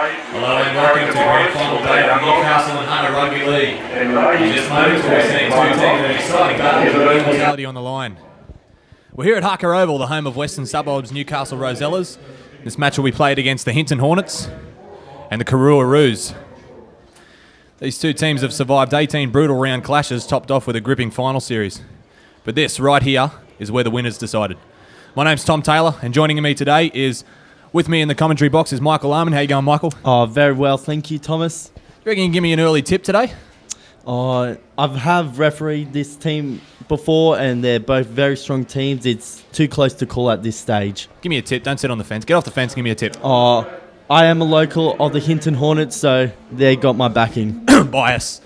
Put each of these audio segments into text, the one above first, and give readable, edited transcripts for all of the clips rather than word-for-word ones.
Hello and welcome to the grand final day of Newcastle and Hunter Rugby League. In this moment, we're seeing two teams in an exciting battle with immortality on the line. We're here at Harker Oval, the home of Western Suburbs Newcastle Rosellas. This match will be played against the Hinton Hornets and the Karuah Roos. These two teams have survived 18 brutal round clashes, topped off with a gripping final series. But this, right here, is where the winner's decided. My name's Tom Taylor, and joining me today is, with me in the commentary box, is Michael Arman. How you going, Michael? Oh, very well, thank you, Thomas. You reckon you can give me an early tip today? I have refereed this team before, and they're both very strong teams. It's too close to call at this stage. Give me a tip. Don't sit on the fence. Get off the fence and give me a tip. I am a local of the Hinton Hornets, so they got my backing. Bias.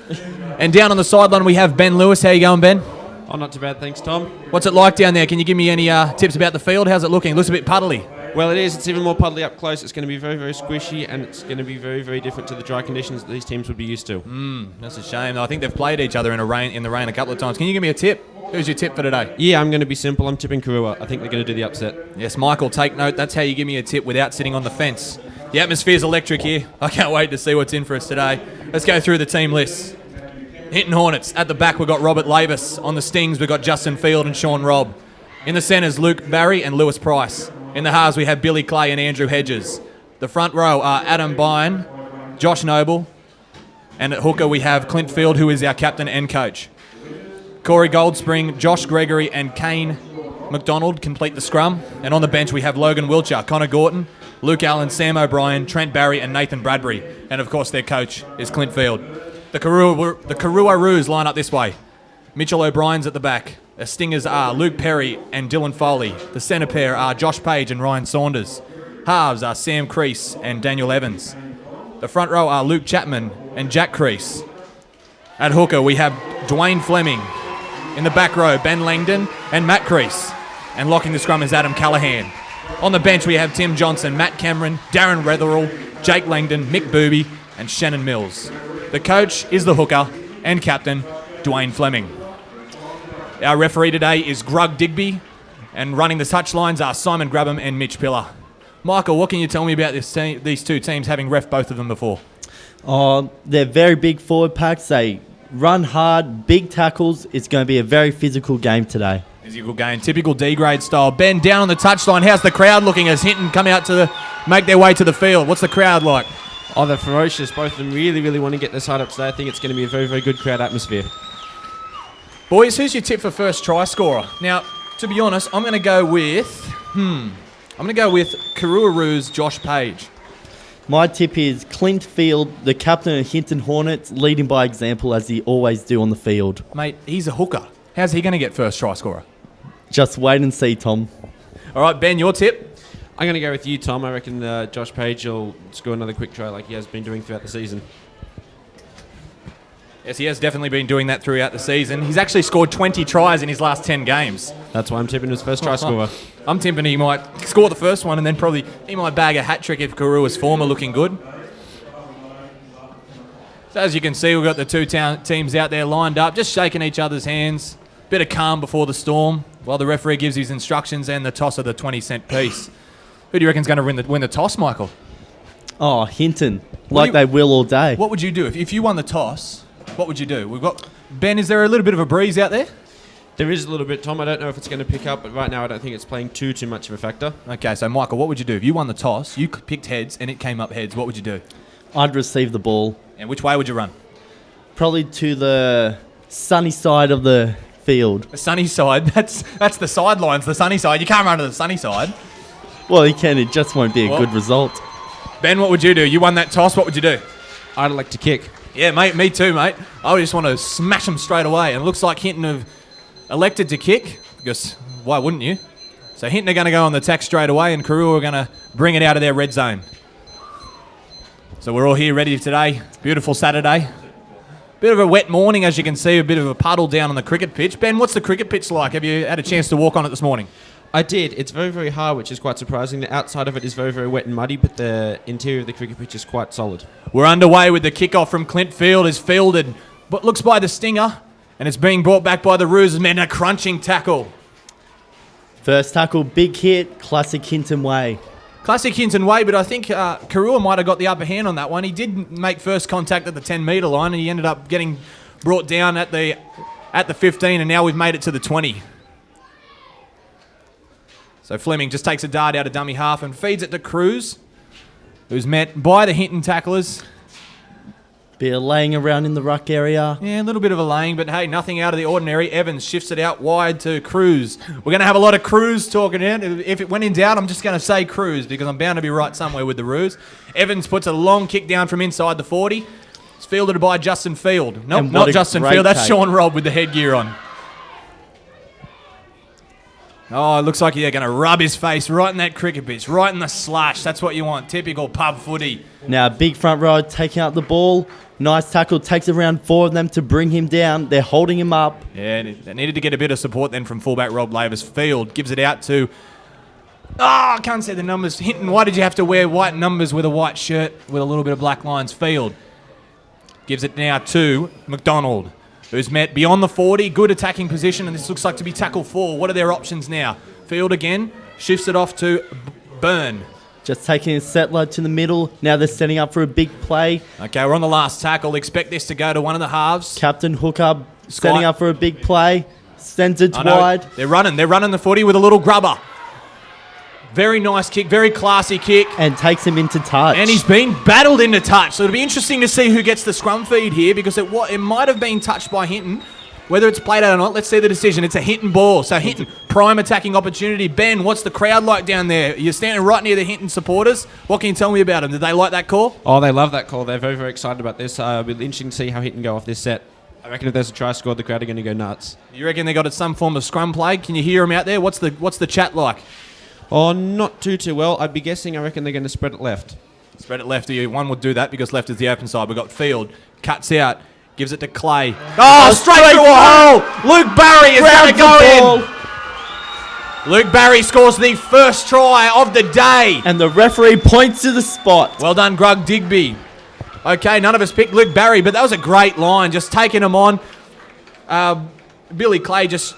And down on the sideline, we have Ben Lewis. How you going, Ben? Oh, not too bad, thanks, Tom. What's it like down there? Can you give me any tips about the field? How's it looking? It looks a bit puddly. Well, it is. It's even more puddly up close. It's going to be very, very squishy, and it's going to be very, very different to the dry conditions that these teams would be used to. That's a shame. I think they've played each other in the rain a couple of times. Can you give me a tip? Who's your tip for today? Yeah, I'm going to be simple. I'm tipping Karuah. I think they're going to do the upset. Yes, Michael, take note. That's how you give me a tip without sitting on the fence. The atmosphere's electric here. I can't wait to see what's in for us today. Let's go through the team lists. Hinton Hornets. At the back, we've got Robert Lavis. On the Stings, we've got Justin Field and Sean Robb. In the centres, Luke Barry and Lewis Price. In the halves, we have Billy Clay and Andrew Hedges. The front row are Adam Byrne, Josh Noble, and at hooker, we have Clint Field, who is our captain and coach. Corey Goldspring, Josh Gregory, and Kane McDonald complete the scrum. And on the bench, we have Logan Wiltshire, Connor Gorton, Luke Allen, Sam O'Brien, Trent Barry, and Nathan Bradbury. And of course, their coach is Clint Field. The Karuah Roos line up this way. Mitchell O'Brien's at the back. The Stingers are Luke Perry and Dylan Foley. The centre pair are Josh Page and Ryan Saunders. Halves are Sam Crease and Daniel Evans. The front row are Luke Chapman and Jack Crease. At hooker, we have Dwayne Fleming. In the back row, Ben Langdon and Matt Crease. And locking the scrum is Adam Callahan. On the bench, we have Tim Johnson, Matt Cameron, Darren Retherall, Jake Langdon, Mick Booby, and Shannon Mills. The coach is the hooker and captain, Dwayne Fleming. Our referee today is Grug Digby, and running the touchlines are Simon Grabham and Mitch Pillar. Michael, what can you tell me about these two teams, having ref both of them before? They're very big forward packs. They run hard, big tackles. It's going to be a very physical game today. Physical game, typical D-grade style. Ben, down on the touchline, how's the crowd looking as Hinton come out to make their way to the field? What's the crowd like? Oh, they're ferocious. Both of them really, really want to get this side up today. I think it's going to be a very, very good crowd atmosphere. Boys, who's your tip for first try scorer? Now, to be honest, I'm going to go with Karuah Roos, Josh Page. My tip is Clint Field, the captain of Hinton Hornets, leading by example as he always do on the field. Mate, he's a hooker. How's he going to get first try scorer? Just wait and see, Tom. All right, Ben, your tip? I'm going to go with you, Tom. I reckon Josh Page will score another quick try like he has been doing throughout the season. Yes, he has definitely been doing that throughout the season. He's actually scored 20 tries in his last 10 games. That's why I'm tipping his first try scorer. I'm tipping he might score the first one and then probably he might bag a hat-trick if Karuah's form are looking good. So as you can see, we've got the two teams out there lined up, just shaking each other's hands. Bit of calm before the storm, while the referee gives his instructions and the toss of the 20-cent piece. Who do you reckon's going to win the toss, Michael? Oh, Hinton. They will all day. What would you do? If you won the toss, what would you do? We've got Ben, is there a little bit of a breeze out there? There is a little bit, Tom. I don't know if it's going to pick up, but right now I don't think it's playing too much of a factor. Okay, so Michael, what would you do? If you won the toss, you picked heads and it came up heads, what would you do? I'd receive the ball. And which way would you run? Probably to the sunny side of the field. The sunny side? That's the sidelines, the sunny side. You can't run to the sunny side. Well, you can. It just won't be a good result. Ben, what would you do? You won that toss. What would you do? I'd like to kick. Yeah, mate. Me too, mate. I just want to smash them straight away. And it looks like Hinton have elected to kick because why wouldn't you? So Hinton are going to go on the attack straight away and Karuah are going to bring it out of their red zone. So we're all here ready today. Beautiful Saturday. Bit of a wet morning, as you can see. A bit of a puddle down on the cricket pitch. Ben, what's the cricket pitch like? Have you had a chance to walk on it this morning? I did. It's very, very hard, which is quite surprising. The outside of it is very, very wet and muddy, but the interior of the cricket pitch is quite solid. We're underway with the kickoff from Clint Field. Is fielded, but looks by the Stinger, and it's being brought back by the Roos. Men, a crunching tackle. First tackle, big hit, classic Hinton way. Classic Hinton way, but I think Karuah might have got the upper hand on that one. He did make first contact at the 10-metre line, and he ended up getting brought down at the 15, and now we've made it to the 20. So Fleming just takes a dart out of dummy half and feeds it to Cruz, who's met by the Hinton tacklers. Bit of laying around in the ruck area. Yeah, a little bit of a laying, but hey, nothing out of the ordinary. Evans shifts it out wide to Cruz. We're going to have a lot of Cruz talking in. If it went in doubt, I'm just going to say Cruz because I'm bound to be right somewhere with the ruse. Evans puts a long kick down from inside the 40. It's fielded by Justin Field. Nope, not Justin Field. That's Sean Robb with the headgear on. Oh, it looks like they're going to rub his face right in that cricket pitch, right in the slash. That's what you want. Typical pub footy. Now, big front row taking out the ball. Nice tackle. Takes around 4 of them to bring him down. They're holding him up. Yeah, they needed to get a bit of support then from fullback Rob Lavis. Field gives it out to... I can't say the numbers. Hinton, why did you have to wear white numbers with a white shirt with a little bit of black lines? Field gives it now to McDonald, who's met beyond the 40. Good attacking position, and this looks like to be tackle 4. What are their options now? Field again. Shifts it off to Byrne. Just taking a settler to the middle. Now they're setting up for a big play. Okay, we're on the last tackle. Expect this to go to one of the halves. Captain Hooker setting up for a big play. Sends it wide. They're running the footy with a little grubber. Very nice kick, very classy kick. And takes him into touch. And he's been battled into touch. So it'll be interesting to see who gets the scrum feed here because it might have been touched by Hinton. Whether it's played out or not, let's see the decision. It's a Hinton ball. So Hinton, prime attacking opportunity. Ben, what's the crowd like down there? You're standing right near the Hinton supporters. What can you tell me about them? Did they like that call? Oh, they love that call. They're very, very excited about this. It'll be interesting to see how Hinton go off this set. I reckon if there's a try scored, the crowd are going to go nuts. You reckon they got some form of scrum play? Can you hear them out there? What's the chat like? Oh, not too well. I'd be guessing. I reckon they're going to spread it left. Spread it left. One would do that because left is the open side. We've got Field. Cuts out. Gives it to Clay. Oh, straight through a hole. Luke Barry is going to go in. Luke Barry scores the first try of the day. And the referee points to the spot. Well done, Grug Digby. Okay, none of us picked Luke Barry, but that was a great line. Just taking him on. Billy Clay just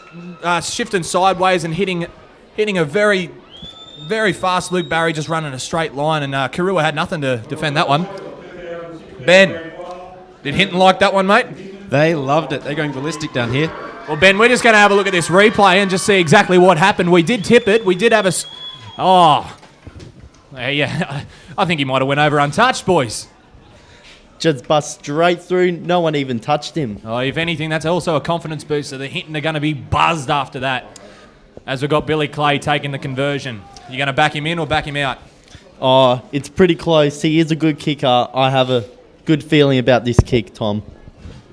shifting sideways and hitting a very, very fast Luke Barry just running a straight line. And Karuah had nothing to defend that one. Ben. Did Hinton like that one, mate? They loved it. They're going ballistic down here. Well, Ben, we're just going to have a look at this replay and just see exactly what happened. We did tip it. We did have a... yeah. I think he might have went over untouched, boys. Just bust straight through. No one even touched him. Oh, if anything, that's also a confidence booster. The Hinton are going to be buzzed after that. As we've got Billy Clay taking the conversion. You going to back him in or back him out? Oh, it's pretty close. He is a good kicker. I have a good feeling about this kick, Tom.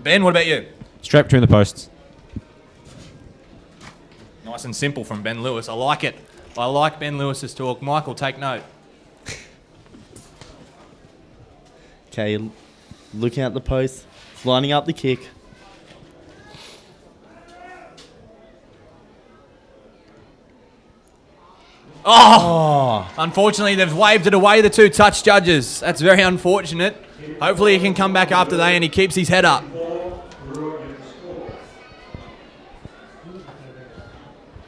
Ben, what about you? Straight between the posts. Nice and simple from Ben Lewis. I like it. I like Ben Lewis's talk. Michael, take note. Okay, looking at the post, lining up the kick. Oh! Unfortunately, they've waved it away, the two touch judges. That's very unfortunate. Hopefully he can come back after that and he keeps his head up.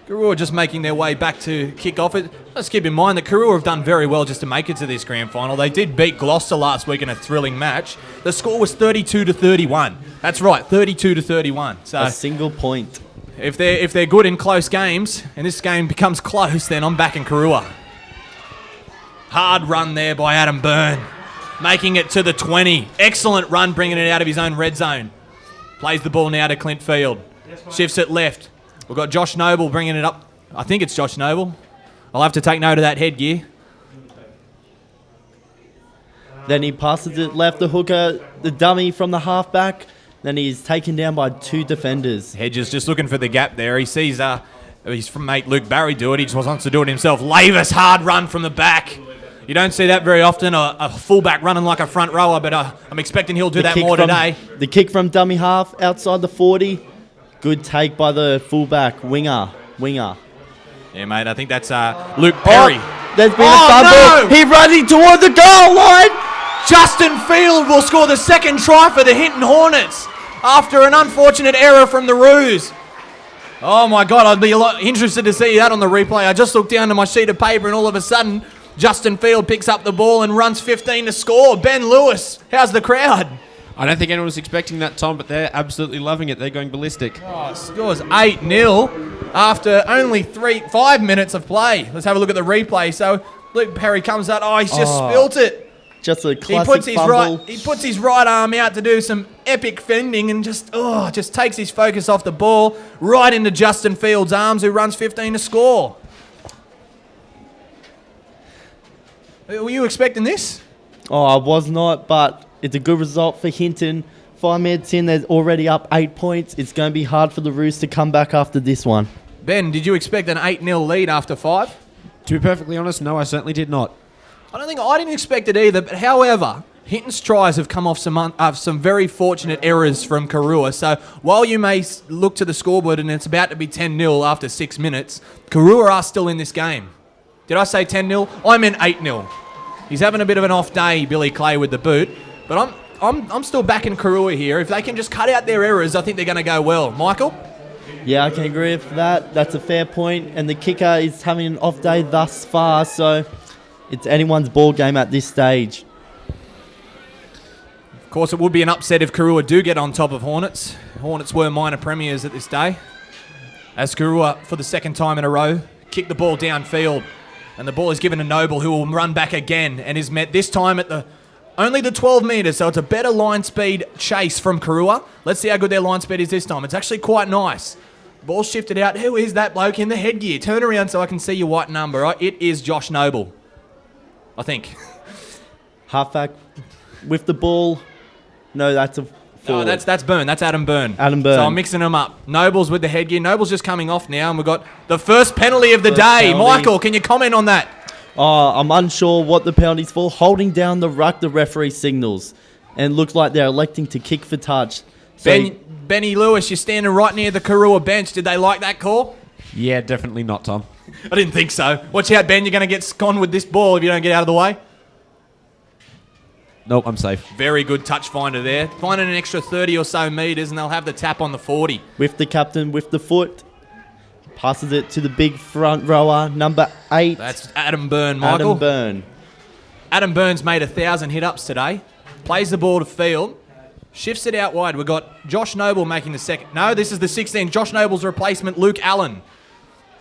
Karuah just making their way back to kick off it. Let's keep in mind that Karuah have done very well just to make it to this grand final. They did beat Gloucester last week in a thrilling match. The score was 32-31. That's right, 32-31. So a single point. If they're good in close games, and this game becomes close, then I'm backing Karuah. Hard run there by Adam Byrne. Making it to the 20. Excellent run, bringing it out of his own red zone. Plays the ball now to Clint Field. Shifts it left. We've got Josh Noble bringing it up. I think it's Josh Noble. I'll have to take note of that headgear. Then he passes it left, the hooker, the dummy from the halfback. Then he's taken down by two defenders. Hedges just looking for the gap there. He sees his mate Luke Barry do it. He just wants to do it himself. Lavis, hard run from the back. You don't see that very often, a fullback running like a front rower, but I'm expecting he'll do that more today. The kick from dummy half outside the 40. Good take by the fullback, winger. Yeah, mate, I think that's Luke Perry. There's been a fumble. No! He's running toward the goal line. Justin Field will score the second try for the Hinton Hornets after an unfortunate error from the ruse. Oh, my God, I'd be a lot interested to see that on the replay. I just looked down to my sheet of paper and all of a sudden, Justin Field picks up the ball and runs 15 to score. Ben Lewis, how's the crowd? I don't think anyone was expecting that, Tom, but they're absolutely loving it. They're going ballistic. Oh, scores 8-0 after only 5 minutes of play. Let's have a look at the replay. So Luke Perry comes out. Oh, he's just spilt it. Just a He classic fumble. He puts his right arm out to do some epic fending and just takes his focus off the ball right into Justin Fields' arms, who runs 15 to score. Were you expecting this? Oh, I was not, but it's a good result for Hinton. 5 minutes in, they're already up 8 points. It's going to be hard for the Roos to come back after this one. Ben, did you expect an 8-0 lead after 5? To be perfectly honest, no, I certainly did not. I didn't expect it either, but however, Hinton's tries have come off some very fortunate errors from Karuah. So while you may look to the scoreboard and it's about to be 10-0 after 6 minutes, Karuah are still in this game. Did I say 10-0? I meant 8-0. He's having a bit of an off day, Billy Clay, with the boot. But I'm still backing Karuah here. If they can just cut out their errors, I think they're going to go well. Michael? Yeah, I can agree with that. That's a fair point. And the kicker is having an off day thus far, so it's anyone's ball game at this stage. Of course, it would be an upset if Karuah do get on top of Hornets. Hornets were minor premiers at this day. As Karuah, for the second time in a row, kick the ball downfield. And the ball is given to Noble, who will run back again and is met this time at only the 12 metres, so it's a better line speed chase from Karuah. Let's see how good their line speed is this time. It's actually quite nice. Ball shifted out. Who is that bloke in the headgear? Turn around so I can see your white number. Right? It is Josh Noble, I think. Halfback with the ball. No, that's a forward. No, that's Byrne. That's Adam Byrne. Adam Byrne. So I'm mixing them up. Noble's with the headgear. Noble's just coming off now, and we've got the first penalty of the day. Penalty. Michael, can you comment on that? Oh, I'm unsure what the penalty's for. Holding down the ruck, the referee signals. And it looks like they're electing to kick for touch. So Benny Lewis, you're standing right near the Karuah bench. Did they like that call? Yeah, definitely not, Tom. I didn't think so. Watch out, Ben. You're going to get gone with this ball if you don't get out of the way. Nope, I'm safe. Very good touch finder there. Finding an extra 30 or so metres, and they'll have the tap on the 40. with the captain, with the foot. Passes it to the big front rower, number 8. That's Adam Byrne, Michael. Adam Byrne. Adam Byrne's made 1,000 hit-ups today. Plays the ball to field. Shifts it out wide. We've got Josh Noble making the second. No, this is the 16. Josh Noble's replacement, Luke Allen.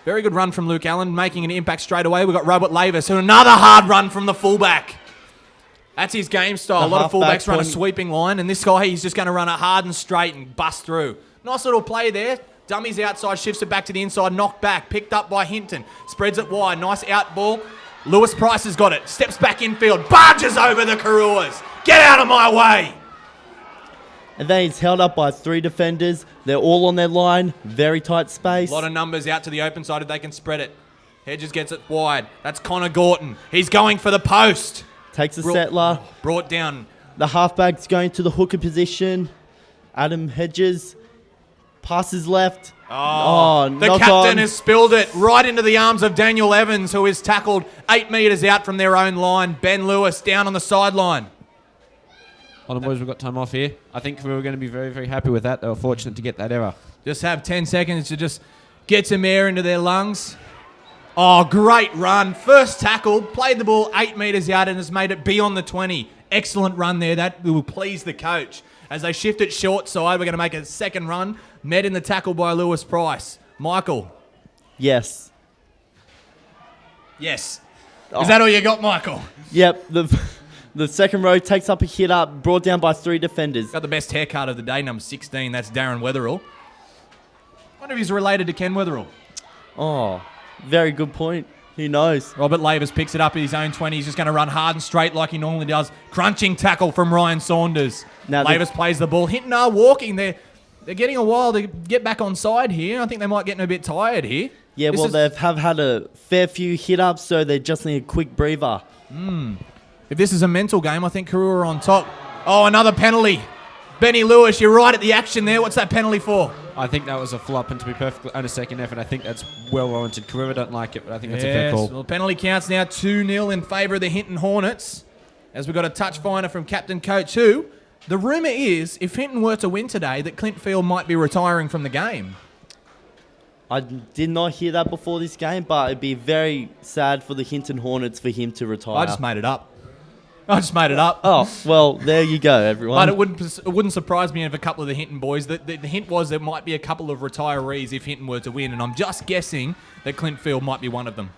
Very good run from Luke Allen, making an impact straight away. We've got Robert Lavis, and another hard run from the fullback. That's his game style. A lot of fullbacks run a sweeping line, and this guy, he's just going to run it hard and straight and bust through. Nice little play there. Dummies outside, shifts it back to the inside, knocked back, picked up by Hinton. Spreads it wide, nice out ball. Lewis Price has got it, steps back infield, barges over the Karuahs. Get out of my way! And then he's held up by 3 defenders. They're all on their line. Very tight space. A lot of numbers out to the open side if they can spread it. Hedges gets it wide. That's Connor Gorton. He's going for the post. Takes a settler. Brought down. The halfback's going to the hooker position. Adam Hedges. Passes left. The captain has spilled it right into the arms of Daniel Evans, who is tackled 8 metres out from their own line. Ben Lewis down on the sideline. Hold on, boys, we've got time off here. I think we were going to be very, very happy with that. They were fortunate to get that error. Just have 10 seconds to just get some air into their lungs. Oh, great run. First tackle, played the ball 8 metres out and has made it beyond the 20. Excellent run there. That will please the coach. As they shift it short side, we're going to make a second run. Met in the tackle by Lewis Price. Michael. Yes. Yes. Is that all you got, Michael? Yep. The second row takes up a hit up, brought down by 3 defenders. Got the best haircut of the day, number 16. That's Darren Weatherall. I wonder if he's related to Ken Weatherall. Oh, very good point. Who knows? Robert Lavis picks it up at his own 20. He's just going to run hard and straight like he normally does. Crunching tackle from Ryan Saunders. Now Lavis plays the ball. Hinton are walking. They're getting a while to get back on side here. I think they might get a bit tired here. Yeah, they have had a fair few hit-ups, so they just need a quick breather. If this is a mental game, I think Karuah are on top. Oh, another penalty. Benny Lewis, you're right at the action there. What's that penalty for? I think that was a flop, and to be perfectly on a second effort, I think that's well warranted. Karuah don't like it, but I think that's a fair call. Well, penalty counts now 2-0 in favour of the Hinton Hornets. As we've got a touch finder from Captain Coach, who, the rumour is, if Hinton were to win today, that Clint Field might be retiring from the game. I did not hear that before this game, but it'd be very sad for the Hinton Hornets for him to retire. I just made it up. Oh, well, there you go, everyone. But it wouldn't surprise me if a couple of the Hinton boys. The hint was there might be a couple of retirees if Hinton were to win, and I'm just guessing that Clintfield might be one of them.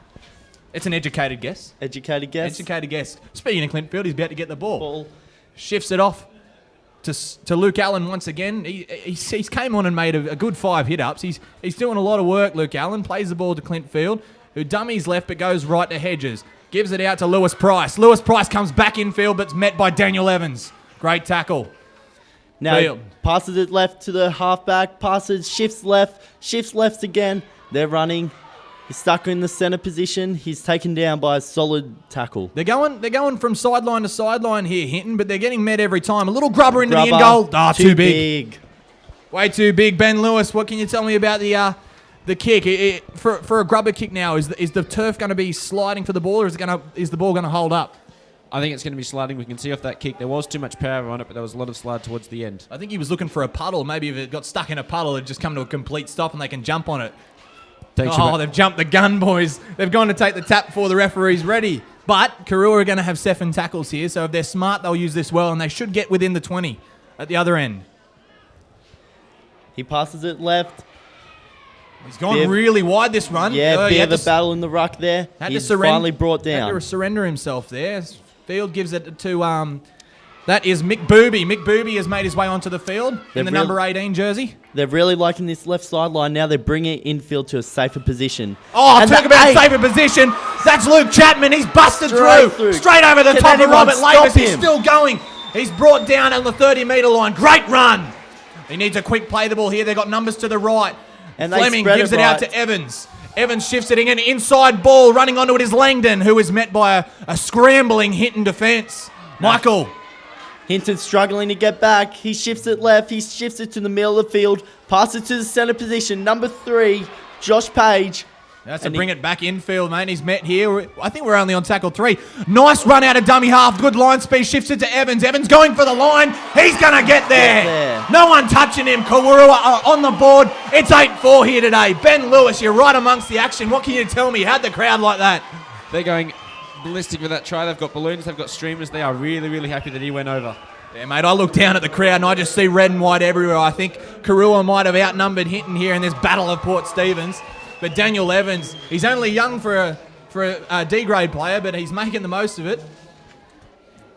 It's an educated guess. Educated guess. Speaking of Clintfield, he's about to get the ball. Shifts it off to Luke Allen once again. He's came on and made a good 5 hit-ups. He's doing a lot of work, Luke Allen. Plays the ball to Clintfield, who dummies left but goes right to Hedges. Gives it out to Lewis Price. Lewis Price comes back infield but's met by Daniel Evans. Great tackle. Now, Field. passes it left to the halfback. Shifts left again. They're running. He's stuck in the centre position. He's taken down by a solid tackle. They're going from sideline to sideline here, Hinton, but they're getting met every time. A little grubber into the end goal. Too big. Way too big. Ben Lewis, what can you tell me about the kick? For a grubber kick now, is the turf going to be sliding for the ball, or is the ball going to hold up? I think it's going to be sliding. We can see off that kick. There was too much power on it, but there was a lot of slide towards the end. I think he was looking for a puddle. Maybe if it got stuck in a puddle, it'd just come to a complete stop and they can jump on it. They've jumped the gun, boys. They've gone to take the tap before the referee's ready. But Karuah are going to have 7 tackles here, so if they're smart, they'll use this well, and they should get within the 20 at the other end. He passes it left. He's gone really wide this run. Yeah, bit of a battle in the ruck there. He's finally brought down. Had to surrender himself there. Field gives it to... that is Mick Booby. Mick Booby has made his way onto the field in the number 18 jersey. They're really liking this left sideline. Now they're bringing it infield to a safer position. Oh, talk about safer position. That's Luke Chapman. He's busted through. Straight over the top of Robert Lavis. He's still going. He's brought down at the 30-metre line. Great run. He needs a quick play the ball here. They've got numbers to the right. And Fleming gives it out to Evans. Evans shifts it in. An inside ball. Running onto it is Langdon, who is met by a scrambling Hinton defence. Michael. Hinton struggling to get back. He shifts it left. He shifts it to the middle of the field. Passes to the centre position. Number 3, Josh Page. That's to bring it back infield, mate. He's met here. I think we're only on tackle 3. Nice run out of dummy half. Good line speed. Shifts it to Evans. Evans going for the line. He's going to get there. No one touching him. Karuah on the board. It's 8-4 here today. Ben Lewis, you're right amongst the action. What can you tell me? How'd the crowd like that? They're going ballistic with that try. They've got balloons. They've got streamers. They are really, really happy that he went over. Yeah, mate, I look down at the crowd and I just see red and white everywhere. I think Karuah might have outnumbered Hinton here in this battle of Port Stephens. But Daniel Evans, he's only young for a D-grade player, but he's making the most of it.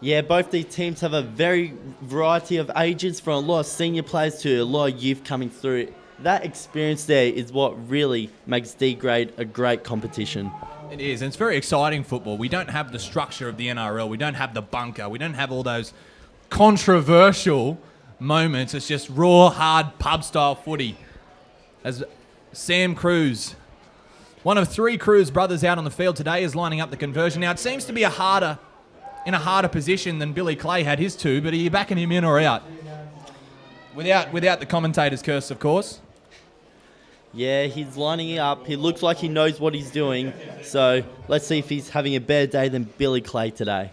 Yeah, both these teams have a very variety of ages, from a lot of senior players to a lot of youth coming through. That experience there is what really makes D-grade a great competition. It is, and it's very exciting football. We don't have the structure of the NRL. We don't have the bunker. We don't have all those controversial moments. It's just raw, hard, pub-style footy. As Sam Cruz, one of 3 Cruz brothers out on the field today, is lining up the conversion. Now, it seems to be in a harder position than Billy Clay had his 2, but are you backing him in or out? Without the commentator's curse, of course. Yeah, he's lining it up. He looks like he knows what he's doing. So let's see if he's having a better day than Billy Clay today.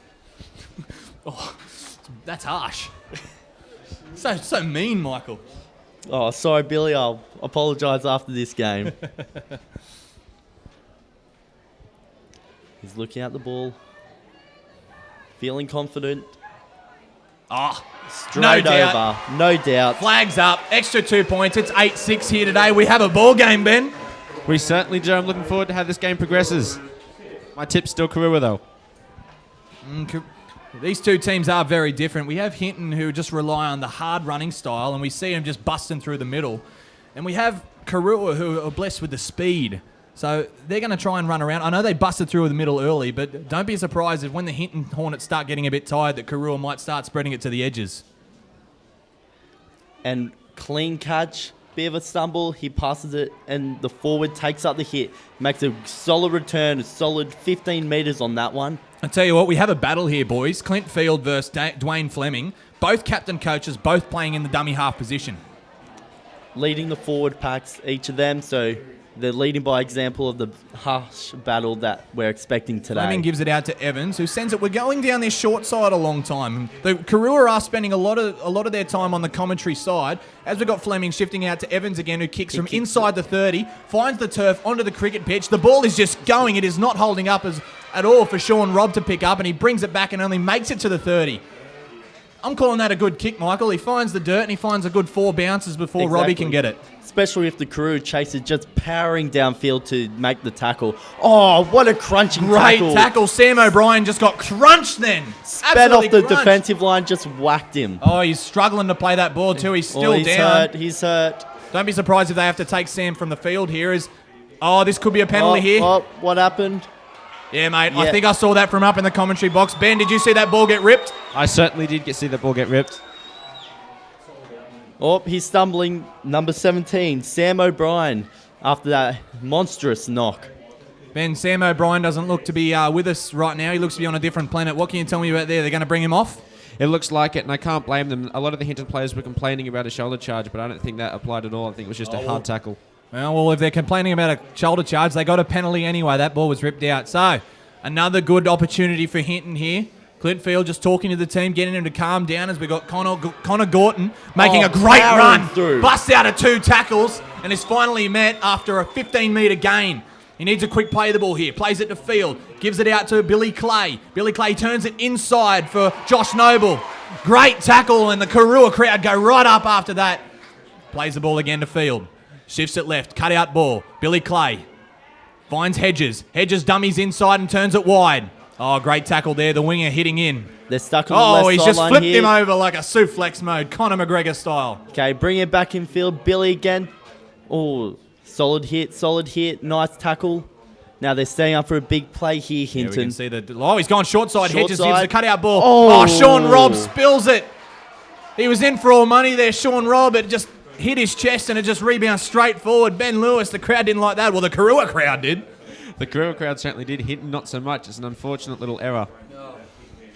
Oh, that's harsh. So mean, Michael. Oh, sorry, Billy. I'll apologise after this game. He's looking at the ball. Feeling confident. Straight over. No doubt. Flags up. Extra 2 points. It's 8-6 here today. We have a ball game, Ben. We certainly do. I'm looking forward to how this game progresses. My tip's still Karuah, though. These 2 teams are very different. We have Hinton, who just rely on the hard running style, and we see him just busting through the middle. And we have Karuah, who are blessed with the speed. So they're going to try and run around. I know they busted through the middle early, but don't be surprised if when the Hinton Hornets start getting a bit tired that Karuah might start spreading it to the edges. And clean catch, bit of a stumble, he passes it, and the forward takes up the hit. Makes a solid return, a solid 15 metres on that one. I tell you what, we have a battle here, boys. Clint Field versus Dwayne Fleming. Both captain coaches, both playing in the dummy half position. Leading the forward packs, each of them, so They're leading by example of the harsh battle that we're expecting today. Fleming gives it out to Evans, who sends it. We're going down this short side a long time. The Karuah are spending a lot of their time on the commentary side. As we've got Fleming shifting out to Evans again, who kicks from inside the 30, finds the turf onto the cricket pitch. The ball is just going. It is not holding up at all for Sean Robb to pick up, and he brings it back and only makes it to the 30. I'm calling that a good kick, Michael. He finds the dirt and he finds a good 4 bounces before Robbie can get it. Especially if the Karuah chase is just powering downfield to make the tackle. Oh, what a crunching tackle. Great tackle. Sam O'Brien just got crunched then. Sped off the Absolutely crunched. defensive line, just whacked him. Oh, he's struggling to play that ball too. He's still down. He's hurt. Don't be surprised if they have to take Sam from the field here. This could be a penalty here. Oh, what happened? Yeah, mate. I think I saw that from up in the commentary box. Ben, did you see that ball get ripped? I certainly did see the ball get ripped. Oh, he's stumbling. Number 17, Sam O'Brien, after that monstrous knock. Ben, Sam O'Brien doesn't look to be with us right now. He looks to be on a different planet. What can you tell me about there? They're going to bring him off? It looks like it, and I can't blame them. A lot of the Hinton players were complaining about a shoulder charge, but I don't think that applied at all. I think it was just a hard tackle. Well, if they're complaining about a shoulder charge, they got a penalty anyway. That ball was ripped out. So, another good opportunity for Hinton here. Clint Field just talking to the team, getting him to calm down as we got Connor Gorton making a great run. Busts out of 2 tackles and is finally met after a 15-metre gain. He needs a quick play of the ball here. Plays it to Field. Gives it out to Billy Clay. Billy Clay turns it inside for Josh Noble. Great tackle, and the Karuah crowd go right up after that. Plays the ball again to Field. Shifts it left. Cut out ball. Billy Clay finds Hedges. Hedges dummies inside and turns it wide. Oh, great tackle there. The winger hitting in. They're stuck on the left sideline. He's just flipped him over like a suplex mode. Conor McGregor style. Okay, bring it back in field. Billy again. Oh, solid hit. Nice tackle. Now they're staying up for a big play here, Hinton. Yeah, we can see he's gone short side. Hedges gives side. the cutout ball. Oh, Sean Robb spills it. He was in for all money there, Sean Robb. It just hit his chest and it just rebounds straight forward. Ben Lewis, the crowd didn't like that. Well, the Karuah crowd did. The Karuah crowd certainly did. Hinton not so much. It's an unfortunate little error.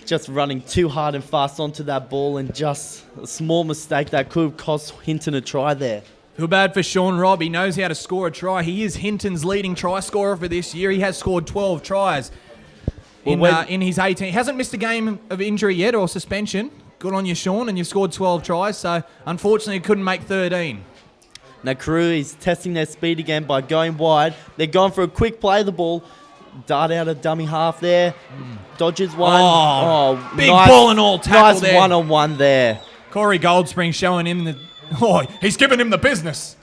Just running too hard and fast onto that ball, and just a small mistake that could have cost Hinton a try there. Feel bad for Sean Robb. He knows how to score a try. He is Hinton's leading try scorer for this year. He has scored 12 tries in his 18. He hasn't missed a game of injury yet or suspension. Good on you, Sean, and you've scored 12 tries. So, unfortunately, couldn't make 13. Now, Karuah is testing their speed again by going wide. They're going for a quick play of the ball. Dart out a dummy half there. Dodges one. Big ball and all tackle there. Nice one-on-one there. Corey Goldspring showing him he's giving him the business.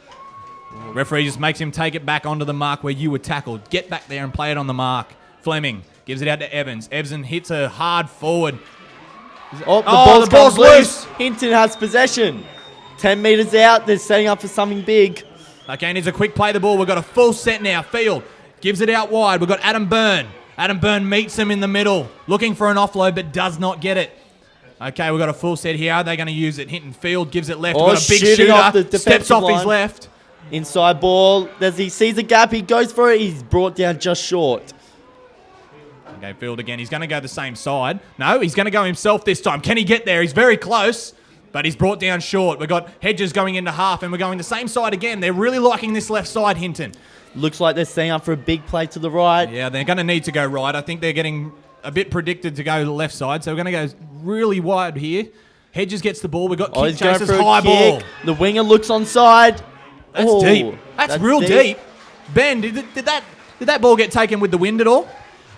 Referee just makes him take it back onto the mark where you were tackled. Get back there and play it on the mark. Fleming gives it out to Evans. Evans hits a hard forward. The ball's loose. Hinton has possession. 10 metres out. They're setting up for something big. Okay, needs a quick play of the ball. We've got a full set now. Field gives it out wide. We've got Adam Byrne. Adam Byrne meets him in the middle, looking for an offload, but does not get it. Okay, we've got a full set here. Are they going to use it? Hinton Field gives it left. We've got a big shooter. Steps off his left. Inside ball. As he sees a gap, he goes for it. He's brought down just short. Okay, Field again. He's going to go the same side. No, he's going to go himself this time. Can he get there? He's very close, but he's brought down short. We've got Hedges going into half, and we're going the same side again. They're really liking this left side, Hinton. Looks like they're setting up for a big play to the right. Yeah, they're going to need to go right. I think they're getting a bit predicted to go to the left side, so we're going to go really wide here. Hedges gets the ball. We've got kick chasers, high ball. The winger looks onside. That's deep. That's real deep. Ben, did that ball get taken with the wind at all?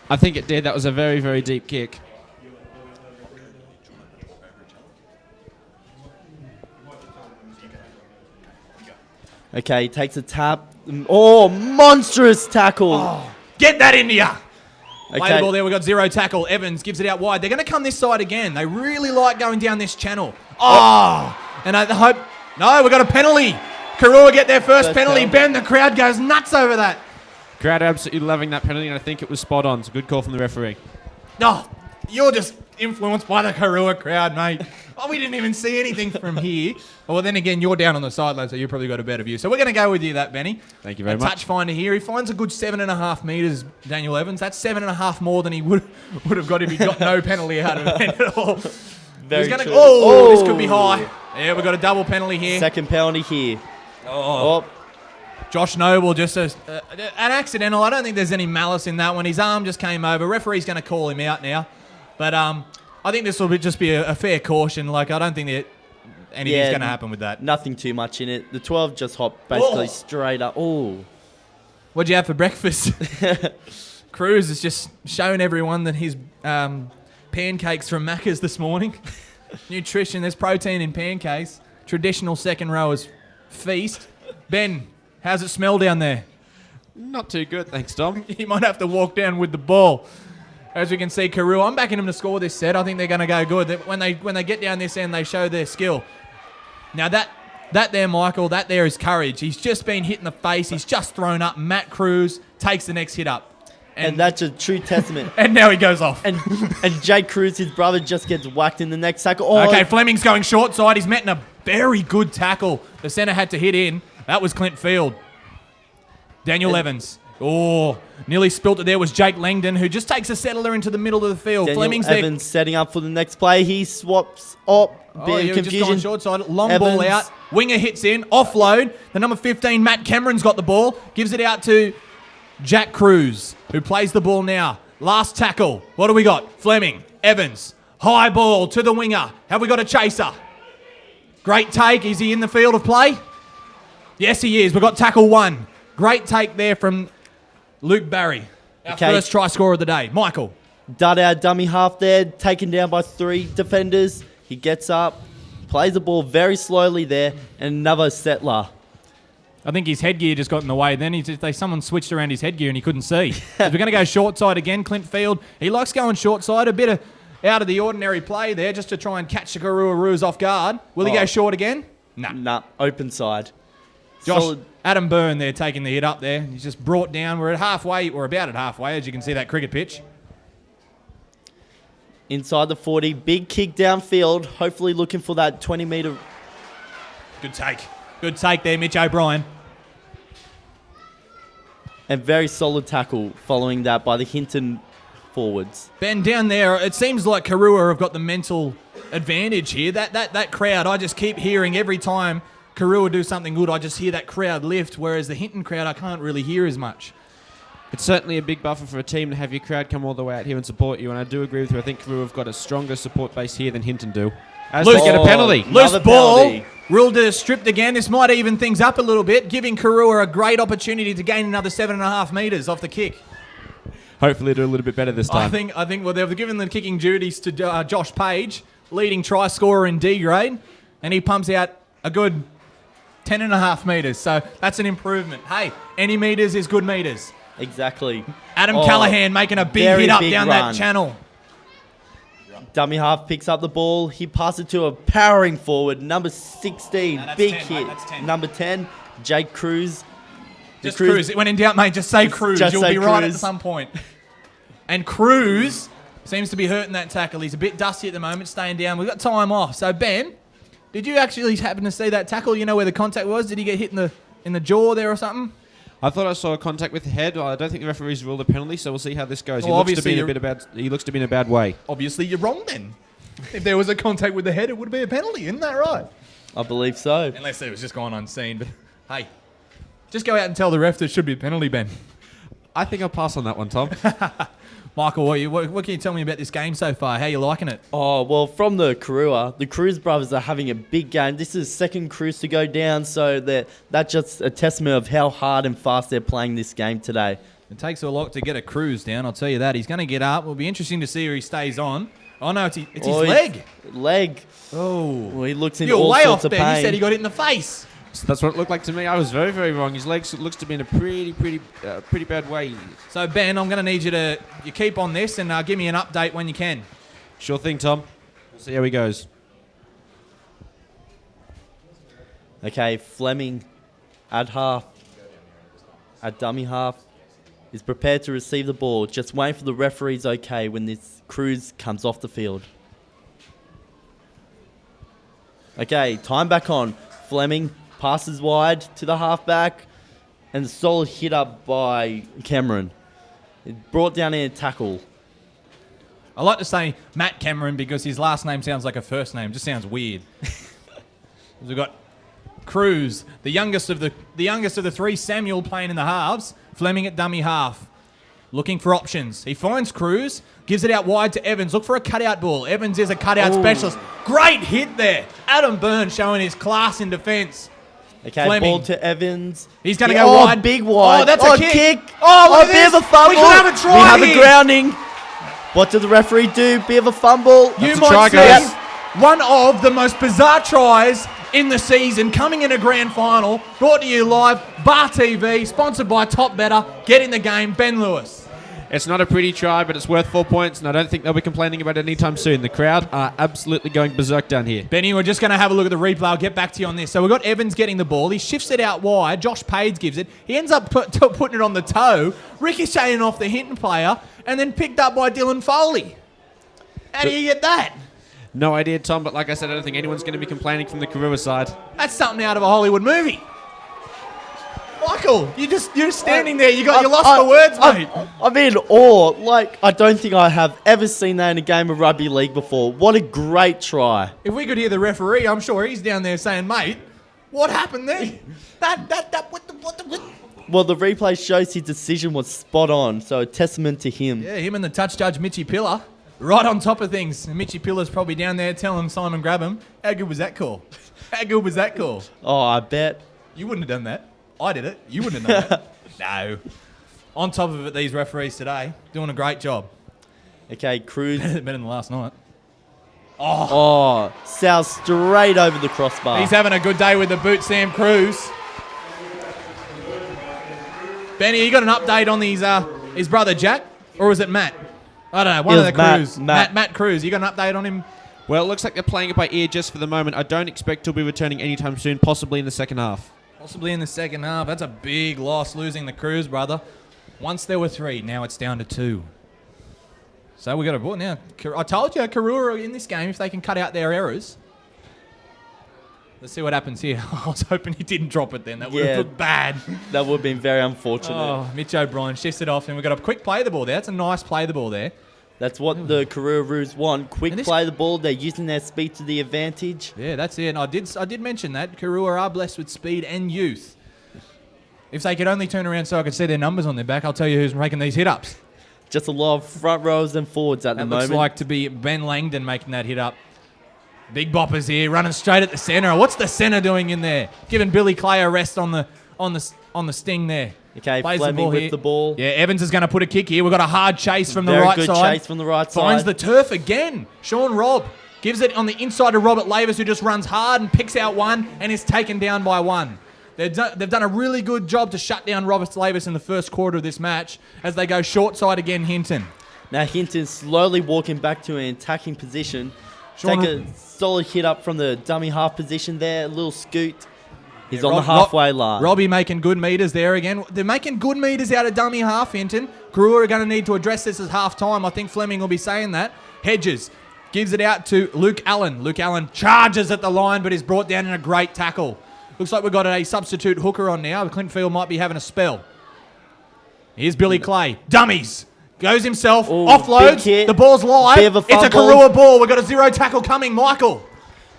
I think it did. That was a very, very deep kick. Okay, he takes a tap. Oh, monstrous tackle. Oh, get that into ya. Okay. Play the ball there. We've got 0 tackle. Evans gives it out wide. They're going to come this side again. They really like going down this channel. And I hope... No, we've got a penalty. Karuah get their first penalty. Ben, the crowd goes nuts over that. Crowd absolutely loving that penalty, and I think it was spot on. It's a good call from the referee. Oh, you're just influenced by the Karuah crowd, mate. We didn't even see anything from here. Well, then again, you're down on the sideline, so you probably got a better view. So we're going to go with you that, Benny. Thank you very much. Touch finder here. He finds a good 7.5 metres, Daniel Evans. That's 7.5 more than he would have got if he got no penalty out of it at all. Very true. This could be high. Yeah, we've got a double penalty here. Second penalty here. Josh Noble, just an accidental. I don't think there's any malice in that one. His arm just came over. Referee's going to call him out now. But I think this will just be a fair caution. Like, I don't think that anything's going to happen with that. Nothing too much in it. The 12 just hopped basically straight up. Oh. What'd you have for breakfast? Cruz has just shown everyone that his pancakes from Macca's this morning. Nutrition, there's protein in pancakes. Traditional second rowers feast. Ben, how's it smell down there? Not too good, thanks, Tom. He might have to walk down with the ball. As we can see, Karuah, I'm backing him to score this set. I think they're going to go good. When they get down this end, they show their skill. Now that there, Michael, that there is courage. He's just been hit in the face. He's just thrown up. Matt Cruz takes the next hit up. And that's a true testament. And now he goes off. And Jake Cruz, his brother, just gets whacked in the next tackle. Oh, okay, Fleming's going short side. He's met in a very good tackle. The centre had to hit in. That was Clint Field. Daniel Evans. Oh, nearly spilt it there was Jake Langdon, who just takes a settler into the middle of the field. Daniel Fleming's Evans setting up for the next play. He swaps up. Bit of just confusion. gone short side. Long Evans. ball out. Winger hits in. Offload. The number 15, Matt Cameron's got the ball. Gives it out to Jack Cruz, who plays the ball now. Last tackle. What do we got? Fleming. Evans. High ball to the winger. Have we got a chaser? Great take. Is he in the field of play? Yes, he is. We've got tackle 1. Great take there from Luke Barry. Our first try scorer of the day. Michael. Dud out dummy half there. Taken down by 3 defenders. He gets up. Plays the ball very slowly there. And another settler. I think his headgear just got in the way. Then someone switched around his headgear and he couldn't see. We're going to go short side again. Clint Field. He likes going short side. A bit of out of the ordinary play there just to try and catch the Karuah off guard. Will he go short again? Nah, open side. Josh, Solid. Adam Byrne there taking the hit up there. He's just brought down. We're about at halfway, as you can see that cricket pitch. Inside the 40. Big kick downfield. Hopefully looking for that 20-metre. Good take. Good take there, Mitch O'Brien. And very solid tackle following that by the Hinton forwards. Ben, down there, it seems like Karuah have got the mental advantage here. That crowd, I just keep hearing every time Karuah do something good, I just hear that crowd lift, whereas the Hinton crowd, I can't really hear as much. It's certainly a big buffer for a team to have your crowd come all the way out here and support you, and I do agree with you. I think Karuah have got a stronger support base here than Hinton do. As they get a penalty. Loose ball. Ruled stripped again. This might even things up a little bit, giving Karuah a great opportunity to gain another 7.5 metres off the kick. Hopefully do a little bit better this time. I think well, they've given the kicking duties to Josh Page, leading try scorer in D grade, and he pumps out a good 10.5 metres. So that's an improvement. Hey, any metres is good metres. Exactly. Adam Callahan making a big hit up down that channel. Dummy half picks up the ball. He passes it to a powering forward. Number 16. Big 10, hit. mate, that's 10. Number 10. Jake Cruz. Just Cruz. When in doubt, mate, just say Cruz. You'll be right at some point. And Cruz seems to be hurting that tackle. He's a bit dusty at the moment, staying down. We've got time off. So, Ben, did you actually happen to see that tackle? You know where the contact was? Did he get hit in the jaw there or something? I thought I saw a contact with the head. I don't think the referee's ruled a penalty, so we'll see how this goes. Well, he looks to be in a bad way. Obviously, you're wrong then. If there was a contact with the head, it would be a penalty. Isn't that right? I believe so. Unless it was just gone unseen. But, hey, just go out and tell the ref there should be a penalty, Ben. I think I'll pass on that one, Tom. Michael, what can you tell me about this game so far? How are you liking it? Oh, well, from the Karuah, the Cruz brothers are having a big game. This is second Cruz to go down, so that's just a testament of how hard and fast they're playing this game today. It takes a lot to get a Cruz down, I'll tell you that. He's going to get up. It'll be interesting to see where he stays on. Oh, no, it's his leg. Leg. Oh. Well, he looks in You're all way sorts off of there. pain. He said he got it in the face. So that's what it looked like to me. I was very, very wrong. His legs looks to be in a pretty bad way. So, Ben, I'm going to need you keep on this and give me an update when you can. Sure thing, Tom. We'll see how he goes. Okay, Fleming at dummy half, is prepared to receive the ball. Just waiting for the referee's okay when this Cruz comes off the field. Okay, time back on. Fleming passes wide to the halfback, and a solid hit up by Cameron. It brought down in a tackle. I like to say Matt Cameron because his last name sounds like a first name. Just sounds weird. We've got Cruz, the youngest of the three. Samuel playing in the halves. Fleming at dummy half. Looking for options. He finds Cruz. Gives it out wide to Evans. Look for a cutout ball. Evans is a cutout specialist. Great hit there. Adam Burns showing his class in defence. Okay, Fleming. ball to Evans. He's going to go wide. Big wide. Oh, that's a kick. Oh, look at bit of a this. fumble. We could have a try We have here. a grounding. What did the referee do? Bit of a fumble. You a might try, see guys. one of the most bizarre tries in the season, coming in a grand final, brought to you live, Bar TV, sponsored by Top Better. Get in the game, Ben Lewis. It's not a pretty try, but it's worth 4 points, and I don't think they'll be complaining about it anytime soon. The crowd are absolutely going berserk down here. Benny, we're just going to have a look at the replay. I'll get back to you on this. So we've got Evans getting the ball. He shifts it out wide. Josh Page gives it. He ends up putting it on the toe, ricocheting off the Hinton player, and then picked up by Dylan Foley. How do you get that? No idea, Tom, but like I said, I don't think anyone's going to be complaining from the Karuah side. That's something out of a Hollywood movie. Michael, you're standing there. You lost for words, mate. I'm in awe. Like, I don't think I have ever seen that in a game of rugby league before. What a great try. If we could hear the referee, I'm sure he's down there saying, mate, what happened there? What? Well, the replay shows his decision was spot on, so a testament to him. Yeah, him and the touch judge, Mitchy Pillar, right on top of things. And Mitchy Pillar's probably down there telling Simon Grabham, how good was that call? How good was that call? Oh, I bet. You wouldn't have done that. I did it. You wouldn't have done that. No. On top of it, these referees today doing a great job. Okay, Cruz. Better than last night. Oh, sails straight over the crossbar. He's having a good day with the boot, Sam Cruz. Benny, you got an update on his brother Jack? Or was it Matt? I don't know. One of the Cruz. Matt Cruz. You got an update on him? Well, it looks like they're playing it by ear just for the moment. I don't expect he'll be returning anytime soon, possibly in the second half. Possibly in the second half. That's a big loss, losing the Cruz, brother. Once there were 3, now it's down to 2. So we got a ball now. I told you, Karuah in this game, if they can cut out their errors. Let's see what happens here. I was hoping he didn't drop it then. That would have looked bad. That would have been very unfortunate. Oh, Mitch O'Brien shifts it off, and we've got a quick play the ball there. That's a nice play the ball there. That's what the Karuah Roos want. Quick play the ball. They're using their speed to the advantage. Yeah, that's it. And I did mention that. Karuah are blessed with speed and youth. If they could only turn around so I could see their numbers on their back, I'll tell you who's making these hit-ups. Just a lot of front rows and forwards at the moment. It looks like to be Ben Langdon making that hit-up. Big boppers here, running straight at the centre. What's the centre doing in there? Giving Billy Clay a rest on the sting there. Okay, Plays Fleming with here. the ball. Yeah, Evans is going to put a kick here. We've got a hard chase from the Very right good side. chase from the right Finds side. the turf again. Sean Robb gives it on the inside to Robert Lavis, who just runs hard and picks out one and is taken down by one. They've done a really good job to shut down Robert Lavis in the first quarter of this match as they go short side again, Hinton. Now Hinton slowly walking back to an attacking position. Sean Take a solid hit up from the dummy half position there. A little scoot. He's on the halfway line. Robbie making good meters there again. They're making good meters out of dummy half, Hinton. Karuah are going to need to address this as half time. I think Fleming will be saying that. Hedges gives it out to Luke Allen. Luke Allen charges at the line, but is brought down in a great tackle. Looks like we've got a substitute hooker on now. Clintfield might be having a spell. Here's Billy Clay. Dummies. Goes himself. Offloads. The ball's live. It's a Karuah ball. We've got a 0 tackle coming. Michael.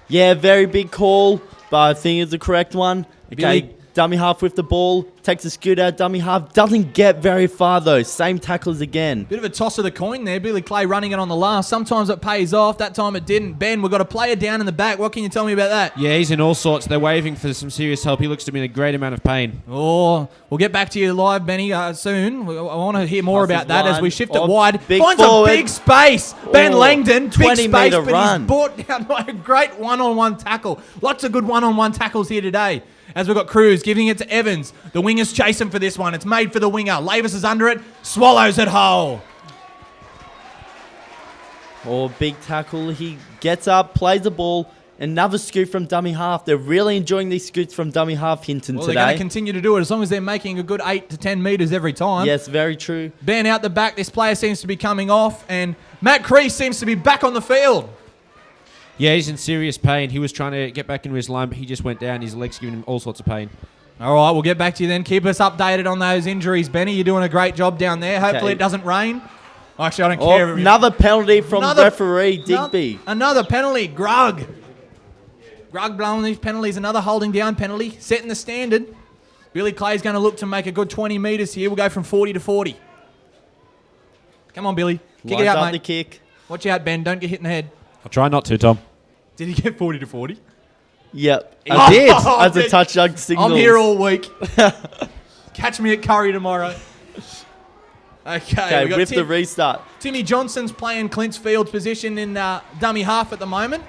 Yeah, very big call, but I think it's the correct one. Okay, dummy half with the ball. Takes a scoot out, dummy half. Doesn't get very far, though. Same tackles again. Bit of a toss of the coin there. Billy Clay running it on the last. Sometimes it pays off. That time it didn't. Ben, we've got a player down in the back. What can you tell me about that? Yeah, he's in all sorts. They're waving for some serious help. He looks to be in a great amount of pain. Oh, we'll get back to you live, Benny, soon. I want to hear more about that as we shift it wide. Finds forward. a big space. Ben Langdon, big space, but run. he's brought down by a great one-on-one tackle. Lots of good one-on-one tackles here today. As we've got Cruz giving it to Evans. The wingers chasing for this one. It's made for the winger. Lavis is under it. Swallows it whole. Oh, big tackle. He gets up, plays the ball. Another scoot from dummy half. They're really enjoying these scoots from dummy half, Hinton, Well, today. they're going to continue to do it as long as they're making a good 8 to 10 metres every time. Yes, very true. Ben out the back. This player seems to be coming off. And Matt Crease seems to be back on the field. Yeah, he's in serious pain. He was trying to get back into his line, but he just went down. His leg's giving him all sorts of pain. All right, we'll get back to you then. Keep us updated on those injuries, Benny. You're doing a great job down there. Hopefully it doesn't rain. Actually, I don't care. Another penalty from referee Digby. Another penalty. Grug. Rug blowing these penalties, another holding down penalty, setting the standard. Billy Clay's going to look to make a good 20 metres here. We'll go from 40 to 40. Come on, Billy. Kick Lines it out, up mate. the kick. Watch out, Ben. Don't get hit in the head. I'll try not to, Tom. Did he get 40 to 40? Yep, Oh, I did. As a Ben, touchdown signal. I'm here all week. Catch me at Curry tomorrow. Okay, we got with the restart. Timmy Johnson's playing Clint's Field's position in dummy half at the moment.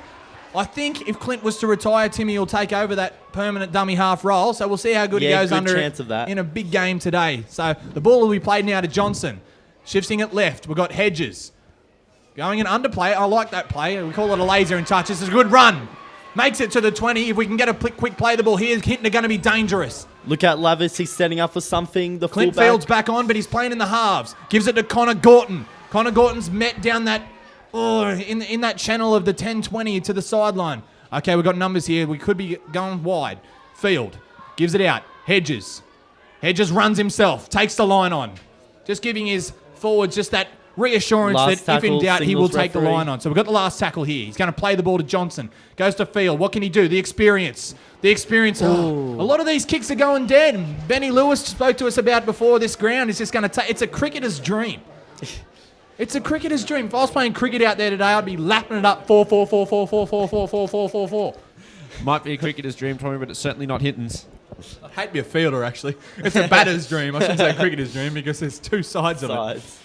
I think if Clint was to retire, Timmy will take over that permanent dummy half role. So we'll see how good he goes good under chance it of that. in a big game today. So the ball will be played now to Johnson. Shifting it left. We've got Hedges. Going an underplay. I like that play. We call it a laser in touch. This is a good run. Makes it to the 20. If we can get a quick play the ball here, Hinton are going to be dangerous. Look at Lavis. He's setting up for something. The Clint fullback. Field's back on, but he's playing in the halves. Gives it to Connor Gorton. Connor Gorton's met down that, in that channel of the 10-20 to the sideline. Okay, we've got numbers here. We could be going wide. Field gives it out. Hedges. Hedges runs himself. Takes the line on. Just giving his forwards just that reassurance Last that if in tackle, doubt, he will singles take the referee. line on. So we've got the last tackle here. He's going to play the ball to Johnson. Goes to Field. What can he do? The experience. The experience. A lot of these kicks are going dead. And Benny Lewis spoke to us about before this ground. Is just going to take. It's a cricketer's dream. It's a cricketer's dream. If I was playing cricket out there today, I'd be lapping it up 4-4-4-4-4-4-4-4-4-4-4. Might be a cricketer's dream, Tommy, but it's certainly not Hinton's. I'd hate to be a fielder, actually. It's a batter's dream. I shouldn't say cricketer's dream because there's two sides of it. Sides.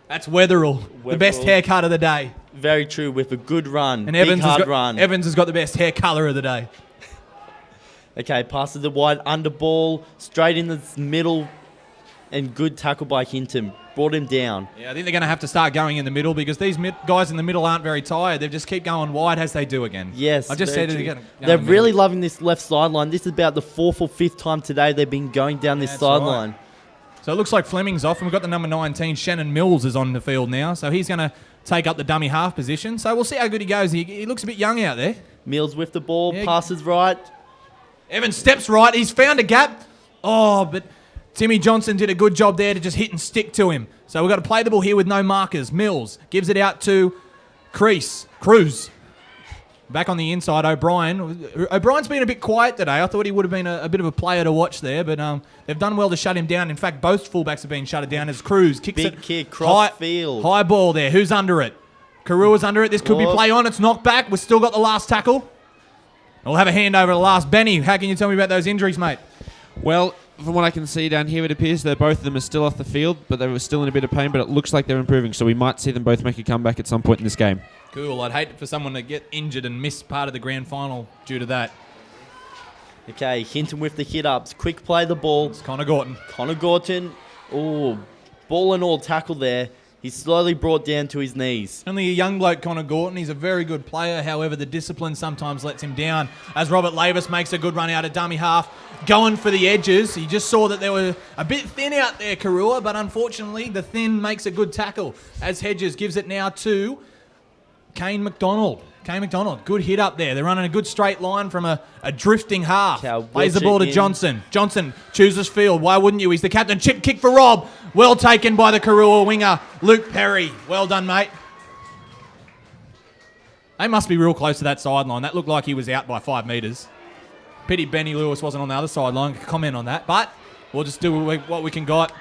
That's Weatherall, the best Weatherall. haircut of the day. Very true, with a good run. And Big, Evans hard has got, run. Evans has got the best hair colour of the day. Okay, passes the wide under ball, straight in the middle, and good tackle by Hinton. Brought him down. Yeah, I think they're going to have to start going in the middle because these guys in the middle aren't very tired. They just keep going wide as they do again. Yes, I just very said it true. again. They're really loving this left sideline. This is about the 4th or 5th time today they've been going down this That's sideline. right. So it looks like Fleming's off, and we've got the number 19, Shannon Mills, is on the field now. So he's going to take up the dummy half position. So we'll see how good he goes. He looks a bit young out there. Mills with the ball, Yeah. passes right. Evans steps right. He's found a gap. Oh, but Timmy Johnson did a good job there to just hit and stick to him. So we've got to play the ball here with no markers. Mills gives it out to Cruz. Back on the inside, O'Brien. O'Brien's been a bit quiet today. I thought he would have been a bit of a player to watch there, but they've done well to shut him down. In fact, both fullbacks have been shut down as Cruz kicks Big it. kick, cross high, field. High ball there. Who's under it? Karuah's under it. This could be Oh. play on. It's knocked back. We've still got the last tackle. We'll have a handover to the last. Benny, how can you tell me about those injuries, mate? Well, from what I can see down here, it appears that both of them are still off the field, but they were still in a bit of pain, but it looks like they're improving, so we might see them both make a comeback at some point in this game. Cool. I'd hate for someone to get injured and miss part of the grand final due to that. Okay, Hinton with the hit-ups. Quick play the ball. It's Connor Gorton. Connor Gorton. Oh, ball and all tackle there. He's slowly brought down to his knees. Only a young bloke, Connor Gorton. He's a very good player. However, the discipline sometimes lets him down. As Robert Lavis makes a good run out of dummy half, going for the edges. He just saw that they were a bit thin out there, Karuah, but unfortunately, the thin makes a good tackle. As Hedges gives it now to Kane McDonald. Good hit up there. They're running a good straight line from a drifting half. Plays the ball to Johnson. Johnson chooses field. Why wouldn't you? He's the captain. Chip kick for Rob. Well taken by the Karuah winger, Luke Perry. Well done, mate. They must be real close to that sideline. That looked like he was out by 5 metres. Pity Benny Lewis wasn't on the other sideline. Comment on that. But we'll just do what we can got.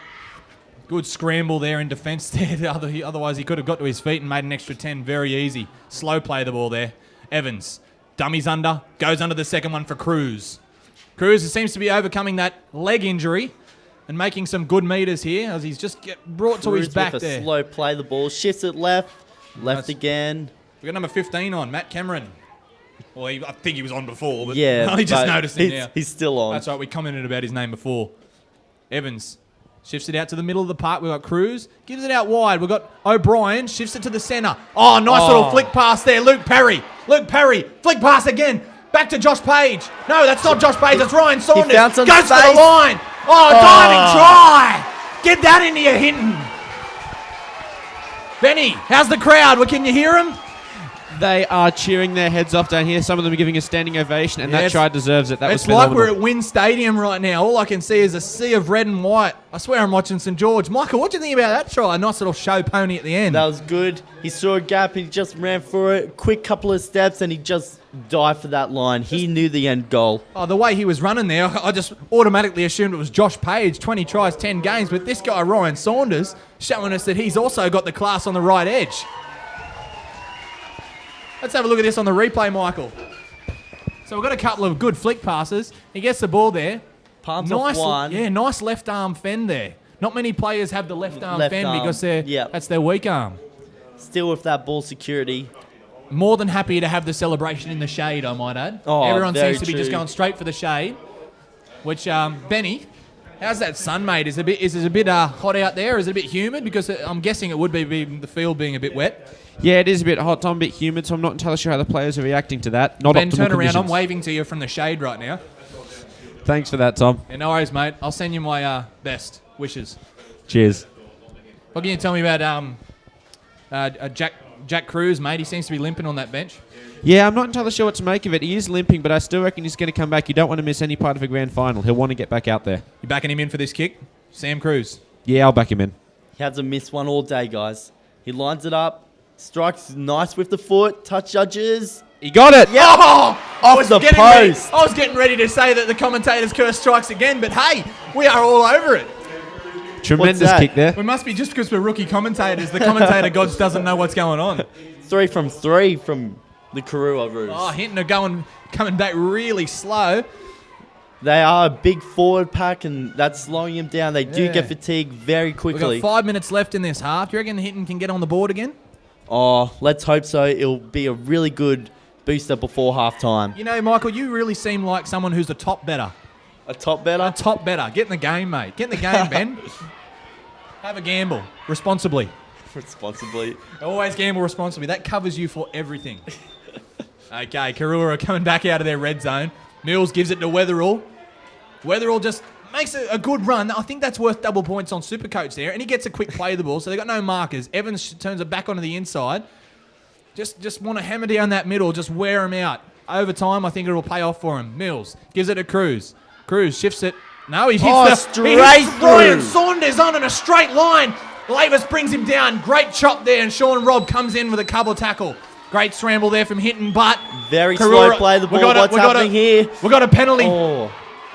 Good scramble there in defence there. Otherwise, he could have got to his feet and made an extra 10 very easy. Slow play the ball there. Evans. Dummies under. Goes under the second one for Cruz. Cruz seems to be overcoming that leg injury and making some good metres here as he's just brought to his back with a there. slow play the ball. Shifts it left. Left again. We've got number 15 on, Matt Cameron. Well, I think he was on before, but Yeah, I only just but noticed him now. He's still on. That's right, we commented about his name before. Evans shifts it out to the middle of the park. We've got Cruz. Gives it out wide. We've got O'Brien. Shifts it to the centre. Oh, nice little flick pass there. Luke Perry. Flick pass again. Back to Josh Page. No, that's not Josh Page. That's Ryan Saunders. bounced on Goes for space. the line. Oh, diving try. Get that into your Hinton. Benny, how's the crowd? Well, can you hear him? They are cheering their heads off down here. Some of them are giving a standing ovation, and that Yes. try deserves it. That was It's like phenomenal. we're at Wynn Stadium right now. All I can see is a sea of red and white. I swear I'm watching St George. Michael, what do you think about that try? A nice little show pony at the end. That was good. He saw a gap and he just ran for it. Quick couple of steps and he just dived for that line. He knew the end goal. Oh, the way he was running there, I just automatically assumed it was Josh Page, 20 tries, 10 games. But this guy, Ryan Saunders, showing us that he's also got the class on the right edge. Let's have a look at this on the replay, Michael. So we've got a couple of good flick passes. He gets the ball there. Palms Nice, off one. yeah, nice left arm fend there. Not many players have the left arm Left fend arm, because yep. that's their weak arm. Still with that ball security. More than happy to have the celebration in the shade, I might add. Oh, Everyone very seems to be just true. going straight for the shade. Which, Benny, how's that sun, mate? Is it a bit hot out there? Is it a bit humid? Because I'm guessing it would be the field being a bit wet. Yeah, it is a bit hot, Tom, a bit humid, so I'm not entirely sure how the players are reacting to that. Not Ben, optimal turn around. conditions. I'm waving to you from the shade right now. Thanks for that, Tom. Yeah, no worries, mate. I'll send you my best wishes. Cheers. What can you tell me about Jack Cruz, mate? He seems to be limping on that bench. Yeah, I'm not entirely sure what to make of it. He is limping, but I still reckon he's going to come back. You don't want to miss any part of a grand final. He'll want to get back out there. You backing him in for this kick? Sam Cruz. Yeah, I'll back him in. He hasn't missed one all day, guys. He lines it up. Strikes nice with the foot. Touch judges. He got it! Yeah. Oh! Off the post. I was getting ready to say that the commentators curse strikes again, but hey, we are all over it. Tremendous that? kick there. We must be just because we're rookie commentators. The commentator gods doesn't know what's going on. 3 from 3 from the Karuah Roos. Oh, Hinton are coming back really slow. They are a big forward pack, and that's slowing him down. They do Yeah. get fatigued very We've quickly. got 5 minutes left in this half. Do you reckon Hinton can get on the board again? Oh, let's hope so. It'll be a really good booster before halftime. You know, Michael, you really seem like someone who's a top better. A top better? A top better. Get in the game, mate. Get in the game, Ben. Have a gamble responsibly. Responsibly. Always gamble responsibly. That covers you for everything. Okay, Karuah are coming back out of their red zone. Mills gives it to Weatherall. Weatherall just makes a good run. I think that's worth double points on Supercoach there. And he gets a quick play of the ball, so they've got no markers. Evans turns it back onto the inside. Just want to hammer down that middle, just wear him out. Over time, I think it'll pay off for him. Mills gives it to Cruz. Cruz shifts it. No, he hits straight he hits Ryan through. Saunders on in a straight line. Lavis brings him down. Great chop there, and Sean Robb comes in with a couple tackle. Great scramble there from Hinton, but Very Karuah- slow play the ball. we got a- What's we got a- happening here? we got a penalty. Oh,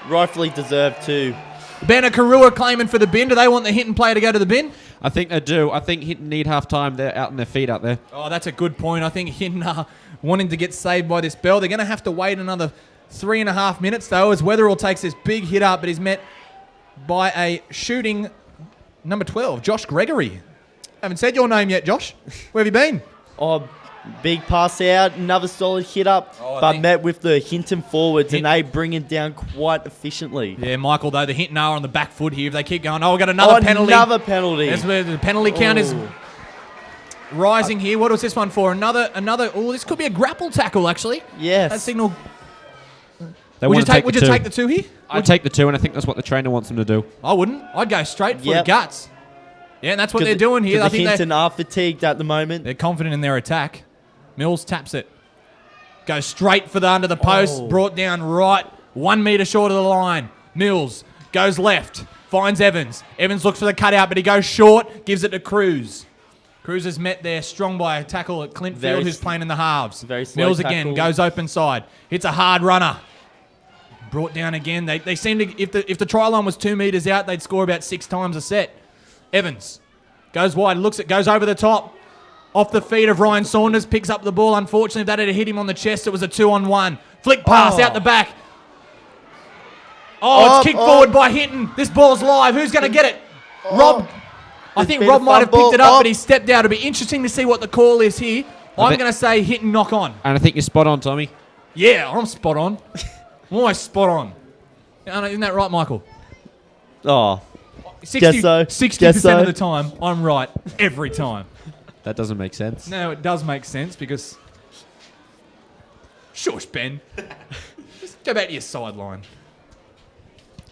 rightfully deserved too. Ben and Karuah claiming for the bin. Do they want the Hinton player to go to the bin? I think they do. I think Hinton need half time. They're out on their feet out there. Oh, that's a good point. I think Hinton are wanting to get saved by this bell. They're going to have to wait another 3.5 minutes, though, as Weatherall takes this big hit up, but he's met by a shooting number 12, Josh Gregory. Haven't said your name yet, Josh. Where have you been? Oh, big pass out. Another solid hit up, Oh, I but think- met with the Hinton forwards, Hint- and they bring it down quite efficiently. Yeah, Michael, though, the Hinton are on the back foot here. If they keep going, we've got another penalty. Another penalty. That's where the penalty count is rising here. What was this one for? Another. Oh, this could be a grapple tackle, actually. Yes. That signal. They Would you want to take Would the you two. take the two here? I'd take the two, and I think that's what the trainer wants them to do. I wouldn't. I'd go straight for Yep. the guts. Yeah, and that's what they're Because doing here. I the think Hinton are fatigued at the moment. they're confident in their attack. Mills taps it. Goes straight for the under the post. Oh. Brought down right. 1 metre short of the line. Mills goes left. Finds Evans. Evans looks for the cutout, but he goes short. Gives it to Cruz. Cruz is met there strong by a tackle at Clintfield, Very who's playing in the halves. very slow Mills again tackle. goes open side. Hits a hard runner. Brought down again. They seem to, if the try line was 2 metres out, they'd score about 6 times a set. Evans goes wide, goes over the top. Off the feet of Ryan Saunders, picks up the ball. Unfortunately, if that had hit him on the chest, it was a 2-on-1. Flick pass out the back. Oh, it's kicked forward by Hinton. This ball's live. Who's going to get it? Rob. I There's think been Rob a might have fumble. picked it up, Oh. but he stepped out. It'll be interesting to see what the call is here. I'm bet- going to say Hinton knock on. And I think you're spot on, Tommy. Yeah, I'm spot on. I'm always spot on. Isn't that right, Michael? Oh, 60, Guess so. 60% Guess so. of the time, I'm right every time. That doesn't make sense. No, it does make sense because... Shush, Ben. Just go back to your sideline.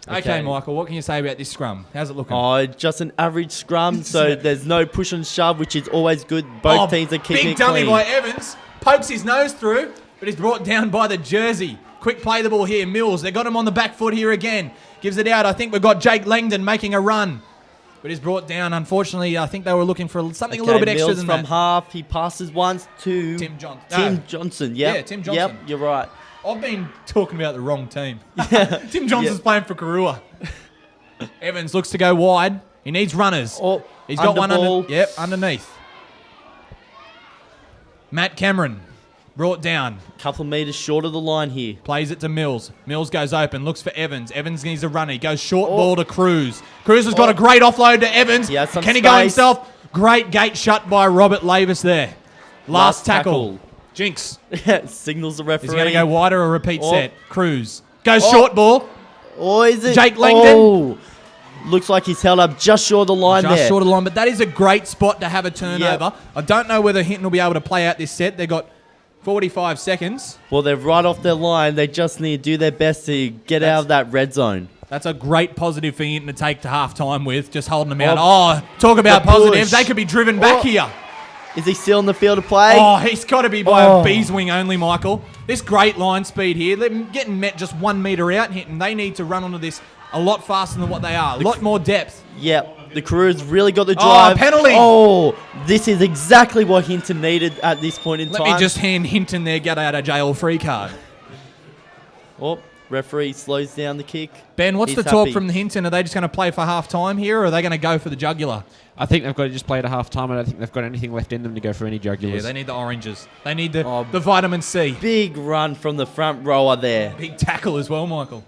Okay, Michael, what can you say about this scrum? How's it looking? oh, just an average scrum, so there's no push and shove, which is always good. Both teams are keeping big it dummy clean. by Evans. pokes his nose through, but he's brought down by the jersey. Quick play the ball here, Mills. They got him on the back foot here again. Gives it out. I think we've got Jake Langdon making a run. But he's brought down. Unfortunately, I think they were looking for something a little bit extra Mills than from that. half. He passes once to Tim Johnson. Tim Johnson. Yep. Yeah, Tim Johnson. Yep, you're right. I've been talking about the wrong team. Tim Johnson's playing for Karuah. Evans looks to go wide. He needs runners. Oh, He's got one ball. underneath. Matt Cameron brought down. Couple of meters short of the line here. Plays it to Mills. Mills goes open, looks for Evans. Evans needs a runner. He goes short ball to Cruz. Cruz has got a great offload to Evans. He has some Can he go space. himself? Great gate shut by Robert Lavis there. Last tackle. Jinx. Signals the referee. Is he going to go wider or repeat Oh. set? Cruz. Goes short ball. Or is it? Jake Langdon. Oh, looks like he's held up just short of the line Just there. short of the line, but that is a great spot to have a turnover. I don't know whether Hinton will be able to play out this set. They've got 45 seconds. Well, they're right off their line. They just need to do their best to get out of that red zone. That's a great positive for Hinton to take to half-time with, just holding them out. Oh, talk about the push. positives. They could be driven back here. Is he still in the field of play? Oh, he's got to be by a bee's wing only, Michael. This great line speed here. They're getting met just 1 metre out, Hinton. They need to run onto this a lot faster than what they are. A lot more depth. Yep. The Karuah's really got the drive. Penalty. Oh, this is exactly what Hinton needed at this point in Let time. me just hand Hinton their get out of jail free card. Oh, referee slows down the kick. Ben, what's He's the talk happy. from the Hinton? Are they just going to play for half-time here, or are they going to go for the jugular? I think they've got to just play at a half time. I don't think they've got anything left in them to go for any jugulars. Yeah, they need the oranges. They need the vitamin C. Big run from the front rower there. Big tackle as well, Michael.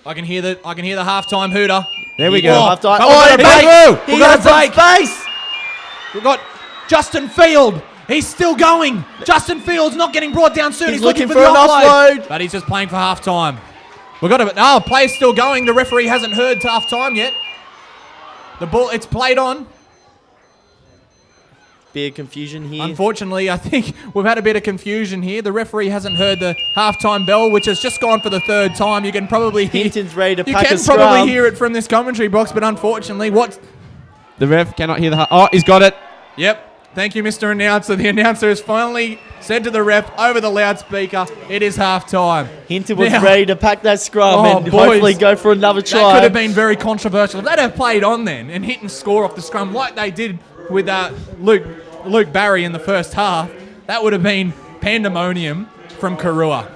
I can hear the halftime hooter. There we go. Oh, half-time. But we've got a he break. got- We've he got got a some break. space. We've got Justin Field. He's still going. Justin Field's not getting brought down soon. He's looking looking for the for an offload. But he's just playing for halftime. We've got a play's still going. The referee hasn't heard halftime yet. The ball, it's played on. Bit of confusion here. Unfortunately, I think we've had a bit of confusion here. The referee hasn't heard the halftime bell, which has just gone for the third time. You can probably hear, Hinton's ready to you pack can a scrum. probably hear it from this commentary box, but unfortunately, The ref cannot hear the... Oh, he's got it. Yep. Thank you, Mr. Announcer. The announcer has finally said to the ref over the loudspeaker, it is halftime. Hinton was Now- ready to pack that scrum Oh, and boys. hopefully go for another That try. could have been very controversial. If they'd have played on then and hit and score off the scrum like they did with Luke Barry in the first half, that would have been pandemonium from Karuah.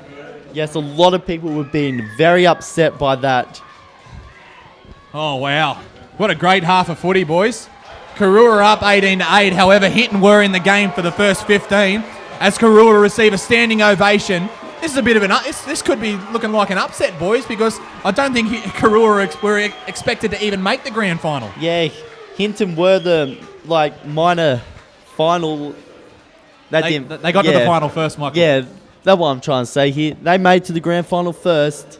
Yes, a lot of people were being very upset by that. Oh, wow. What a great half of footy, boys. Karuah are up 18-8. However, Hinton were in the game for the first 15 as Karuah receive a standing ovation. This is a bit of this could be looking like an upset, boys, because I don't think Karuah were expected to even make the grand final. Yeah, Hinton were the minor final. They got to the final first, Michael. Yeah, that's what I'm trying to say here. They made to the grand final first.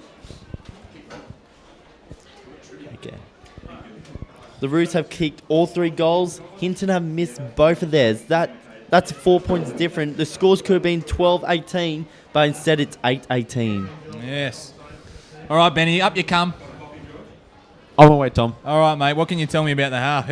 Okay. The Roos have kicked all 3 goals. Hinton have missed both of theirs. That's 4 points different. The scores could have been 12-18, but instead it's 8-18. Yes. All right, Benny, up you come. On my way, Tom. All right, mate. What can you tell me about the half?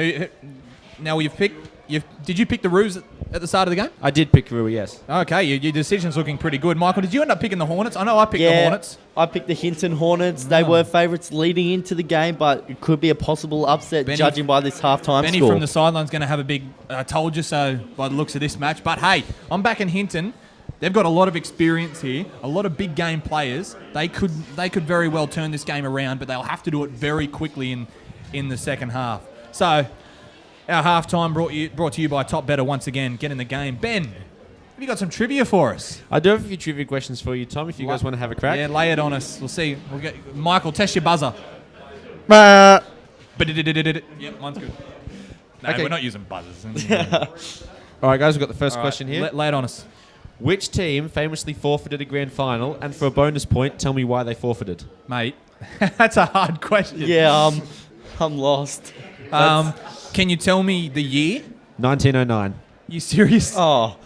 Now did you pick the Roos at the start of the game? I did pick Karuah, yes. Okay, your decision's looking pretty good. Michael, did you end up picking the Hornets? I know I picked the Hornets. I picked the Hinton Hornets. They were favourites leading into the game, but it could be a possible upset Benny- judging by this halftime Benny score. from the sideline's going to have a big told you so by the looks of this match. But hey, I'm back in Hinton. They've got a lot of experience here, a lot of big game players. They could very well turn this game around, but they'll have to do it very quickly in the second half. So our halftime brought to you by Top Better once again. Get in the game. Ben, have you got some trivia for us? I do have a few trivia questions for you, Tom, if you guys want to have a crack. Yeah, lay it on us. We'll see. Michael, test your buzzer. Yep, mine's good. No, Okay. we're not using buzzers. All right, guys, we've got the first question here. Lay it on us. Which team famously forfeited a grand final? And for a bonus point, tell me why they forfeited. Mate, that's a hard question. Yeah, I'm lost. Can you tell me the year? 1909. You serious? Oh,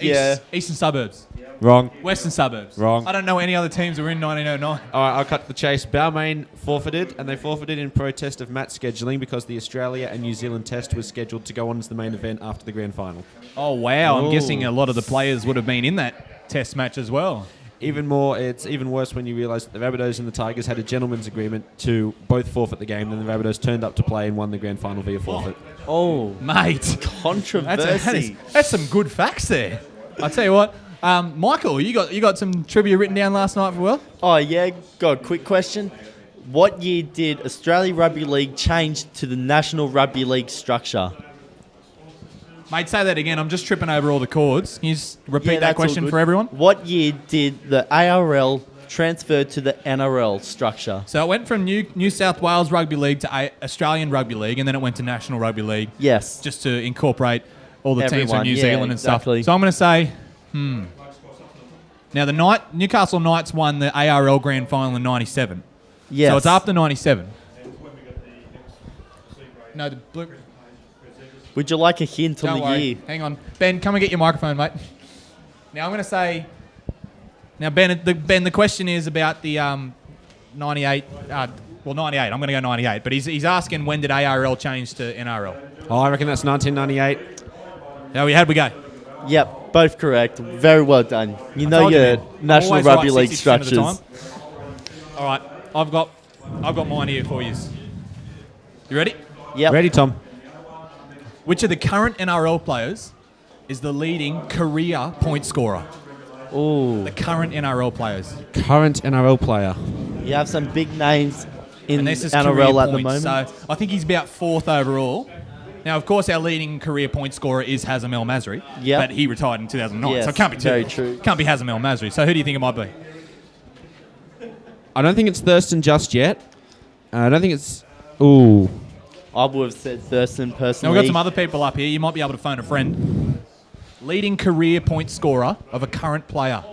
Yeah. Eastern suburbs. Wrong. Western suburbs. Wrong. I don't know any other teams that were in 1909. All right, I'll cut to the chase. Balmain forfeited, and they forfeited in protest of match scheduling because the Australia and New Zealand test was scheduled to go on as the main event after the grand final. Oh, wow. I'm Ooh. guessing a lot of the players would have been in that test match as well. It's even worse when you realise that the Rabbitohs and the Tigers had a gentleman's agreement to both forfeit the game, then the Rabbitohs turned up to play and won the grand final via forfeit. Oh, Mate. controversy. That's some good facts there. I'll tell you what. Michael, you got some trivia written down last night for Will? Oh, yeah. Got a quick question. What year did Australia Rugby League change to the National Rugby League structure? Mate, say that again. I'm just tripping over all the chords. Can you just repeat Yeah, that that's all question good. for everyone? What year did the ARL transfer to the NRL structure? So it went from New South Wales Rugby League to Australian Rugby League, and then it went to National Rugby League, Yes. just to incorporate all the teams Everyone, from New yeah, Zealand and exactly. stuff. So I'm going to say, Now, the Newcastle Knights won the ARL Grand Final in 97. Yes. So it's after 97. No, the blue... Would you like a hint on Don't the worry. year? Hang on. Ben, come and get your microphone, mate. Now, I'm going to say... Now, Ben, the question is about the 98... 98. I'm going to go 98. But he's asking when did ARL change to NRL? Oh, I reckon that's 1998. How'd we go? Yep, both correct. Very well done. You I know told you, your man. I'm National always Rugby right League 60% of the structures. time. All right. I've got mine here for you. You ready? Yep. Ready, Tom? Which of the current NRL players is the leading career point scorer? Ooh, The current NRL players. Current NRL player. you have some big names in And this is career NRL at the points. moment. So I think he's about 4th overall. Now, of course, our leading career point scorer is Hazem El Masri. Yep. But he retired in 2009, Yes, so it can't be very true. Can't be Hazem El Masri. So who do you think it might be? I don't think it's Thurston just yet. I don't think it's... Ooh. I would have said Thurston Now, personally. we've got some other people up here. You might be able to phone a friend. Leading career point scorer of a current player.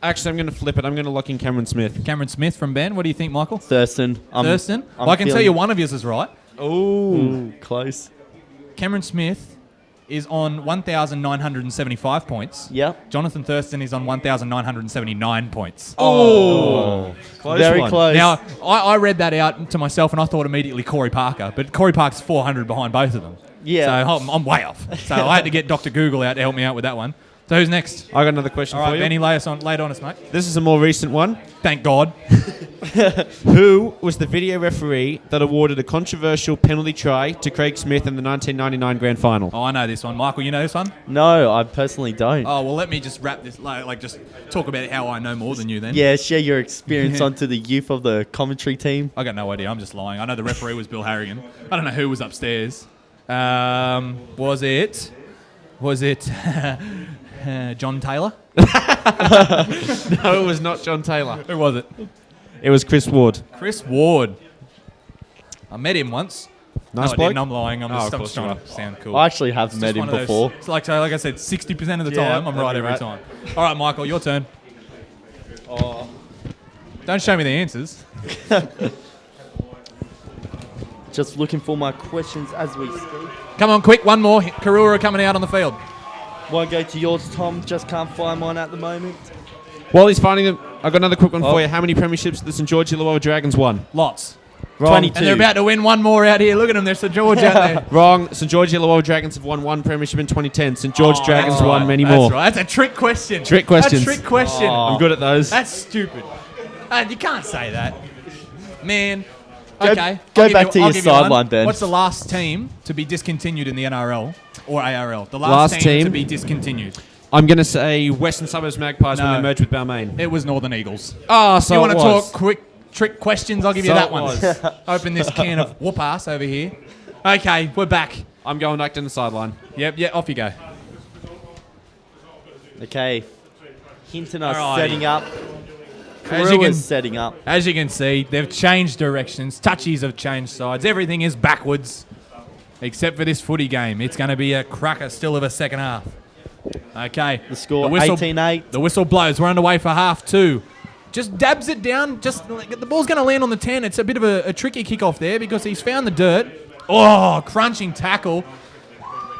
Actually, I'm going to flip it. I'm going to lock in Cameron Smith. Cameron Smith from Ben. What do you think, Michael? Thurston. Thurston? Well, I can tell you one of yours is right. Ooh, close. Cameron Smith is on 1,975 points. Yep. Jonathan Thurston is on 1,979 points. Oh. Close Very one. close. Now, I read that out to myself and I thought immediately Corey Parker, but Corey Parker's 400 behind both of them. Yeah. So I'm way off. So I had to get Dr. Google out to help me out with that one. So who's next? I got another question All for right, you. Benny, lay it on us, mate. This is a more recent one. Thank God. Who was the video referee that awarded a controversial penalty try to Craig Smith in the 1999 grand final? Oh, I know this one. Michael, you know this one? No, I personally don't. Oh, well, let me just wrap this, like just talk about how I know more than you then. Yeah, share your experience onto the youth of the commentary team. I got no idea. I'm just lying. I know the referee was Bill Harrigan. I don't know who was upstairs. Was it John Taylor? No, it was not John Taylor. Who was it? It was Chris Ward. Chris Ward. I met him once. Nice no, I bloke. didn't. I'm lying. I'm Oh, just, of I'm course just trying you to sound cool. I actually have It's met just him one of those- before. It's like I said, 60% of the Yeah, time, I'm right that'd be every right. time. All right, Michael, your turn. Oh. Don't show me the answers. Just looking for my questions as we speak. Come on, quick, one more. Karuah coming out on the field. Won't go to yours, Tom. Just can't find mine at the moment. While he's finding them, I've got another quick one Oh. for you. How many premierships the St George Illawarra Dragons won? Lots. Wrong. 22. And they're about to win one more out here. Look at them. There's St. George out there. Wrong. St George Illawarra Dragons have won one premiership in 2010. St George Oh, Dragons that's won right. many That's more. Right. That's a trick question. Trick questions. That's a trick question. Oh. I'm good at those. That's stupid. You can't say that. Man. Go- Okay. go I'll give back to I'll your give you one. sideline, Ben. What's the last team to be discontinued in the NRL or ARL? The last, Last team to team? be discontinued. I'm going to say Western Suburbs Magpies when No. they merged with Balmain. It was Northern Eagles. Oh, so you it want to was. talk quick trick questions? I'll give you So that it one. was. Open this can of whoop ass over here. Okay, we're back. I'm going back to the sideline. Yep, yeah, off you go. Okay. Hinton are Alrighty. setting up. As you Karuah can- is setting up. As you can see, they've changed directions. Touchies have changed sides. Everything is backwards, except for this footy game. It's going to be a cracker still of a second half. Okay. The score whistle- 18-8. The whistle blows. We're underway for half two. Just dabs it down. Just the ball's going to land on the 10. It's a bit of a tricky kickoff there because he's found the dirt. Oh, crunching tackle.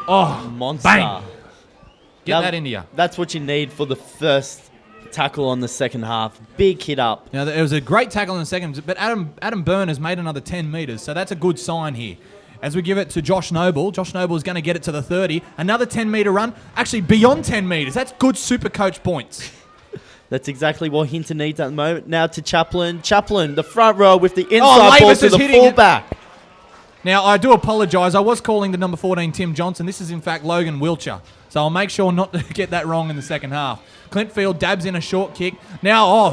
Oh, Monster. bang. Get Now, that into you. That's what you need for the first tackle on the second half. Big hit up. Now, it was a great tackle in the second, but Adam Byrne has made another 10 metres, so that's a good sign here. As we give it to Josh Noble is going to get it to the 30. Another 10-metre run, actually beyond 10 metres. That's good super coach points. That's exactly what Hinton needs at the moment. Now to Chaplin. Chaplin, the front row with the inside ball Lavis to is the hitting it. fullback. Now, I do apologise. I was calling the number 14 Tim Johnson. This is, in fact, Logan Wiltshire. So I'll make sure not to get that wrong in the second half. Clintfield dabs in a short kick. Now,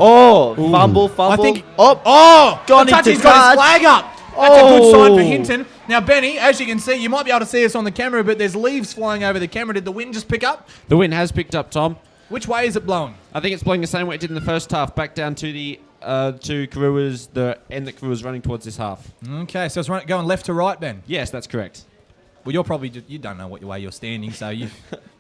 Fumble. I think... Gone the into touch, he's touch. got his flag up. That's a good sign for Oh. Hinton. Now, Benny, as you can see, you might be able to see us on the camera, but there's leaves flying over the camera. Did the wind just pick up? The wind has picked up, Tom. Which way is it blowing? I think it's blowing the same way it did in the first half, back down to the Karuah's, the end that Karuah's running towards this half. Okay, so it's going left to right, Ben. Yes, that's correct. Well, you're probably you don't know what way you're standing, so you.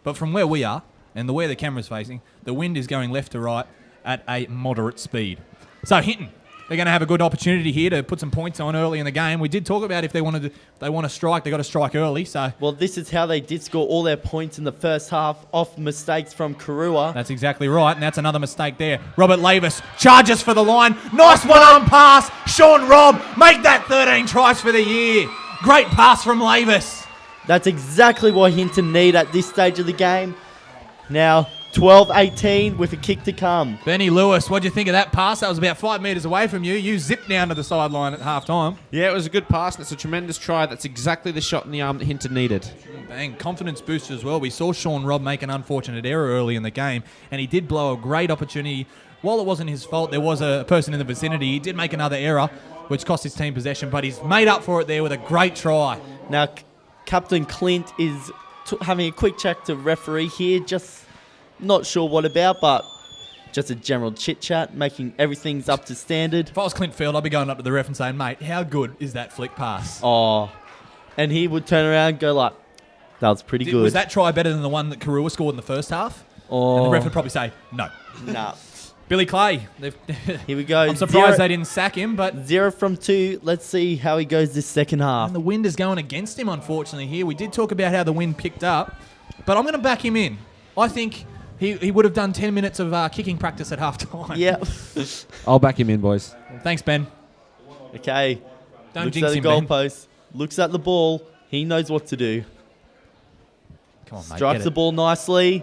But from where we are and where the camera's facing, the wind is going left to right at a moderate speed. So Hinton, they're going to have a good opportunity here to put some points on early in the game. We did talk about if they want to strike, they got to strike early. So Well, this is how they did score all their points in the first half off mistakes from Karuah. that's exactly right, and that's another mistake there. Robert Lavis charges for the line. Nice one-arm pass. Sean Robb make that 13 tries for the year. Great pass from Lavis. That's exactly what Hinton need at this stage of the game. Now, 12-18 with a kick to come. Benny Lewis, what do you think of that pass? That was about 5 metres away from you. You zipped down to the sideline at half-time. Yeah, it was a good pass, and it's a tremendous try. That's exactly the shot in the arm that Hinton needed. Bang, confidence booster as well. We saw Sean Robb make an unfortunate error early in the game, and he did blow a great opportunity. While it wasn't his fault, there was a person in the vicinity. He did make another error, which cost his team possession, but he's made up for it there with a great try. Now, Captain Clint is having a quick check to referee here. Just not sure what about, but just a general chit-chat, making everything's up to standard. If I was Clint Field, I'd be going up to the ref and saying, mate, how good is that flick pass? Oh, and he would turn around and go like, that was pretty good. Was that try better than the one that Karuah scored in the first half? Oh, And the ref would probably say, no. nah. Billy Clay. Here we go. I'm surprised they didn't sack him, but 0 from 2. Let's see how he goes this second half. the wind is going against him, unfortunately, here. We did talk about how the wind picked up, but I'm going to back him in. I think he would have done 10 minutes of kicking practice at half-time. Yeah. I'll back him in, boys. Thanks, Ben. Okay. Don't Looks jinx at the him, Ben. goalpost. Looks at the ball. He knows what to do. Come on, mate. Strikes get the it. ball nicely.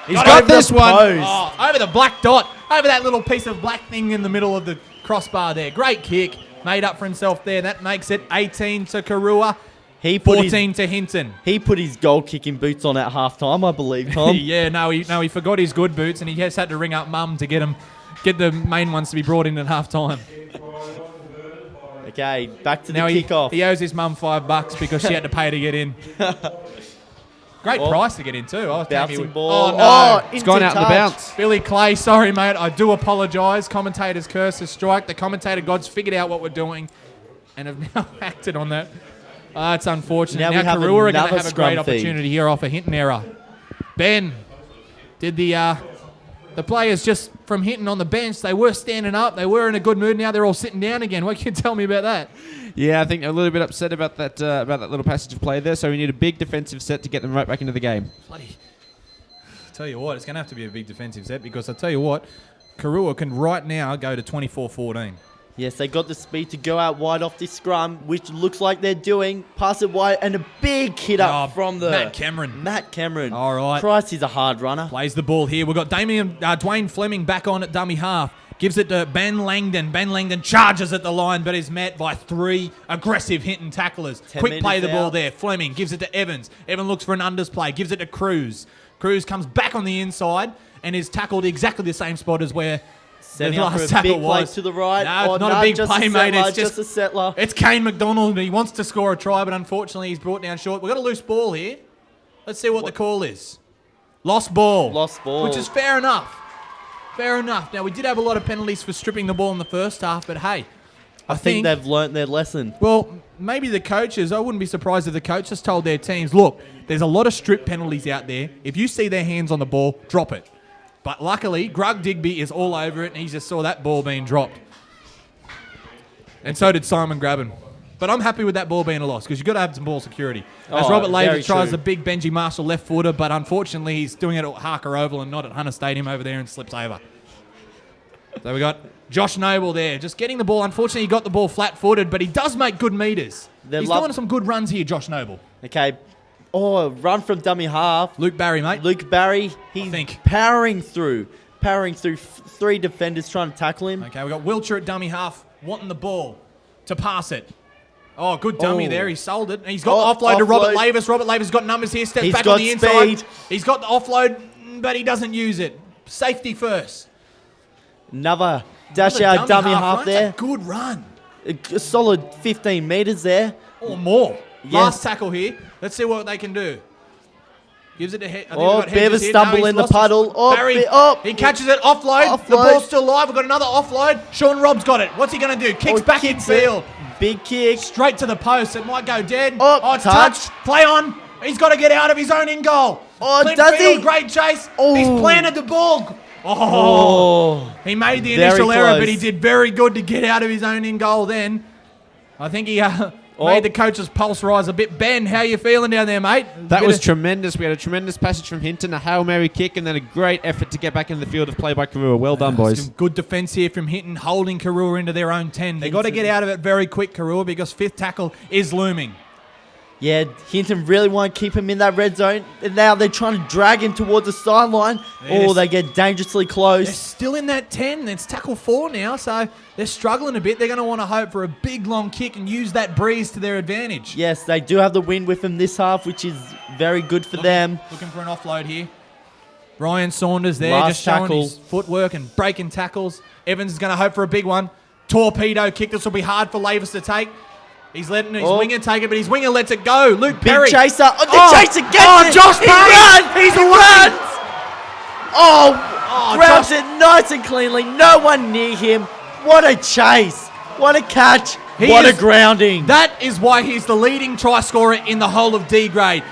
He's got this one. Oh, over the black dot. Over that little piece of black thing in the middle of the crossbar there. Great kick. Made up for himself there. That makes it 18 to Karuah, He put 14 to Hinton. He put his goal kicking boots on at halftime, I believe, Tom. Yeah, he forgot his good boots and he just had to ring up Mum to get the main ones to be brought in at half-time. Okay, back to the Now kickoff. he owes his mum $5 because she had to pay to get in. Great Oh. price to get in too. I was thinking Bouncing we- ball. Oh no. It's gone out in the bounce. Billy Clay, sorry mate, I do apologise. Commentator's curse has strike. The commentator gods figured out what we're doing and have now acted on that. It's unfortunate. Now Now, we have Karuah are going to another have a great scrum feed. opportunity here off a Hinton error. Ben, did the players just from Hinton on the bench, they were standing up, they were in a good mood, now they're all sitting down again. What can you tell me about that? Yeah, I think a little bit upset about that little passage of play there. So we need a big defensive set to get them right back into the game. Bloody. Tell you what, it's going to have to be a big defensive set because I tell you what, Karuah can right now go to 24-14. Yes, they got the speed to go out wide off this scrum, which looks like they're doing. Pass it wide, and a big hit up from the... Matt Cameron. Matt Cameron. All right. Christ, he's a hard runner. Plays the ball here. We've got Dwayne Fleming back on at dummy half. Gives it to Ben Langdon. Ben Langdon charges at the line, but is met by 3 aggressive Hinton tacklers. 10 Quick play meters the ball out. there. Fleming gives it to Evans. Evan looks for an unders play. Gives it to Cruz. Cruz comes back on the inside and is tackled exactly the same spot as where Setting the up for last a tackle big play was. to the right. No, Oh, it's not a big just play, mate. settler, It's just a settler. It's Kane McDonald. He wants to score a try, but unfortunately he's brought down short. We've got a loose ball here. Let's see what the call is. Lost ball. Lost ball. Which is fair enough. Fair enough. Now, we did have a lot of penalties for stripping the ball in the first half, but hey, I think they've learnt their lesson. well, maybe the coaches, I wouldn't be surprised if the coaches told their teams, look, there's a lot of strip penalties out there. If you see their hands on the ball, drop it. But luckily, Grug Digby is all over it, and he just saw that ball being dropped. And so did Simon Grabban. But I'm happy with that ball being a loss because you've got to have some ball security. As Oh, Robert very Lavis tries true. the big Benji Marshall left footer, but unfortunately he's doing it at Harker Oval and not at Hunter Stadium over there and slips over. So we got Josh Noble there, just getting the ball. Unfortunately, he got the ball flat-footed, but he does make good meters. He's doing some good runs here, Josh Noble. Okay. Oh, run from dummy half. Luke Barry, mate. Luke Barry, he's think. powering through three defenders trying to tackle him. Okay, we got Wiltshire at dummy half, wanting the ball to pass it. Oh, good dummy Oh. there. He sold it. And he's got the offload to Robert Lavis. Robert Lavis got numbers here. Steps He's back got on the inside. speed. He's got the offload, but he doesn't use it. Safety first. Another dash Another out dummy half run. there. It's a good run. A solid 15 meters there. Or more. Yes. Last tackle here. Let's see what they can do. Gives it to Head. Oh, bit of a stumble in the puddle. Oh, Barry, he catches it. Offload. The ball's still live. We've got another offload. Sean Robb's got it. What's he going to do? Kicks back in kicks it. field. Big kick. Straight to the post. It might go dead. Oh, it's touch. touched. Play on. He's got to get out of his own in goal. Oh, Clint does Field, he? Great chase. Oh. He's planted the ball. Oh. He made the Very initial error, close. but he did very good to get out of his own in goal then. I think he made the coach's pulse rise a bit. Ben, how you feeling down there, mate? That was tremendous. We had a tremendous passage from Hinton, a Hail Mary kick, and then a great effort to get back in the field of play by Karuah. Well done, boys. Some good defence here from Hinton, holding Karuah into their own 10. They've got to get out of it very quick, Karuah, because fifth tackle is looming. Yeah, Hinton really want to keep him in that red zone. And now they're trying to drag him towards the sideline. Yes. Oh, they get dangerously They're close. still in that 10. It's tackle 4 now, so they're struggling a bit. They're going to want to hope for a big, long kick and use that breeze to their advantage. Yes, they do have the win with them this half, which is very good for them. Looking for an offload here. Ryan Saunders there, Last just showing tackle. his footwork and breaking tackles. Evans is going to hope for a big one. Torpedo kick. This will be hard for Lavis to take. He's letting his winger take it, but his winger lets it go. Luke Big Perry. chaser. Oh, the chaser gets it. Josh He Payne. runs. He's He away. runs. Oh, grabs Josh- it nice and cleanly. No one near him. What a chase. What a catch. He What a is- grounding. That is why he's the leading try scorer in the whole of D grade.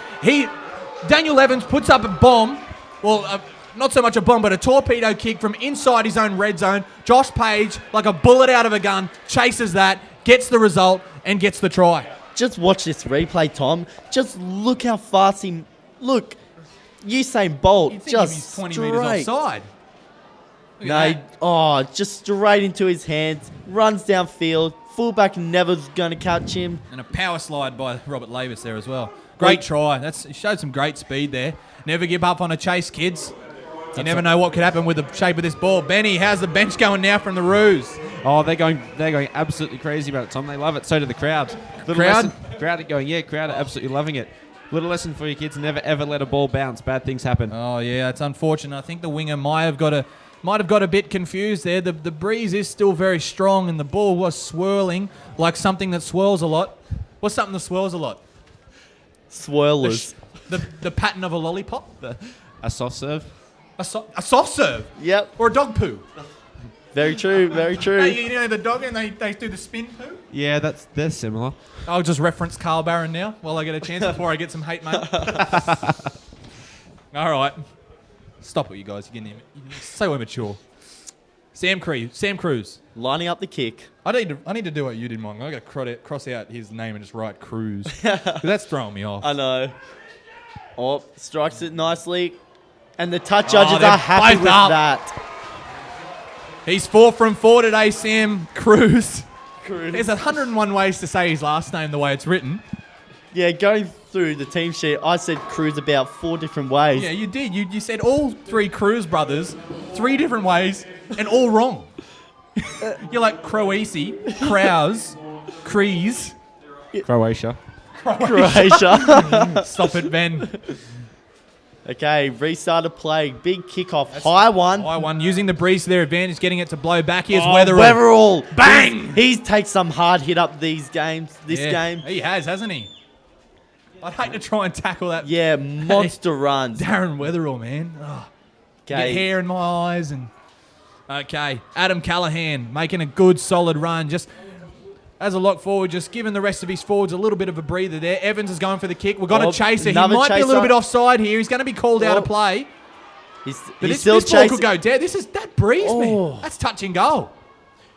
Daniel Evans puts up a bomb. Well, not so much a bomb, but a torpedo kick from inside his own red zone. Josh Page, like a bullet out of a gun, chases that, gets the result, and gets the try. Just watch this replay, Tom. Just look how fast he... Look, Usain Bolt You'd think just he's 20 straight. metres offside. Look No, at that. just straight into his hands. Runs downfield. Fullback never's going to catch him. And a power slide by Robert Lavis there as well. Great try. He showed some great speed there. Never give up on a chase, kids. You never know what could happen with the shape of this ball. Benny, how's the bench going now from the Roos? Oh, they're going absolutely crazy about it, Tom. They love it. So do the crowd. Crowd Crowd are absolutely loving it. Little lesson for you kids: never ever let a ball bounce. Bad things happen. Oh yeah, it's unfortunate. I think the winger might have got a bit confused there. The breeze is still very strong, and the ball was swirling like something that swirls a lot. What's something that swirls a lot? Swirlers. The pattern of a lollipop. A soft serve. A soft serve. Yep. Or a dog poo. Very true. Very true. Hey, you know the dog and they do the spin poo. Yeah, they're similar. I'll just reference Carl Barron now while I get a chance before I get some hate, mate. All right. Stop it, you guys. You're getting so immature. Sam Cruz. Lining up the kick. I need to do what you did, Mong. I got to cross out his name and just write Cruz. 'Cause that's throwing me off. I know. Oh, strikes it nicely. And the touch judges they're are happy both with up. that. He's 4 from 4 today, Sam Cruz. There's 101 ways to say his last name the way it's written. Yeah, going through the team sheet, I said Cruz about 4 different ways. Yeah, you did. You said all 3 Cruz brothers 3 different ways and all wrong. You're like Croacy, Kraus, Krees. Croatia. Croatia. Stop it, Ben. Okay, restart of play. Big kickoff. High one. I won using the breeze to their advantage, getting it to blow back. Here's Oh, Weatherall. Weatherall. Bang! He's takes some hard hit up these games. This Yeah, game. He has, hasn't he? I'd hate to try and tackle that. Yeah, monster runs. Darren Weatherall, man. Oh, get Okay. hair in my eyes and... Okay, Adam Callahan making a good, solid run. Just as a lock forward, just giving the rest of his forwards a little bit of a breather there. Evans is going for the kick. We've got a chaser. He another might be a little chaser. bit offside here. He's going to be called out of play. He's But still this ball chasing. could go dead. That breeze, Oh. man. That's touch and goal.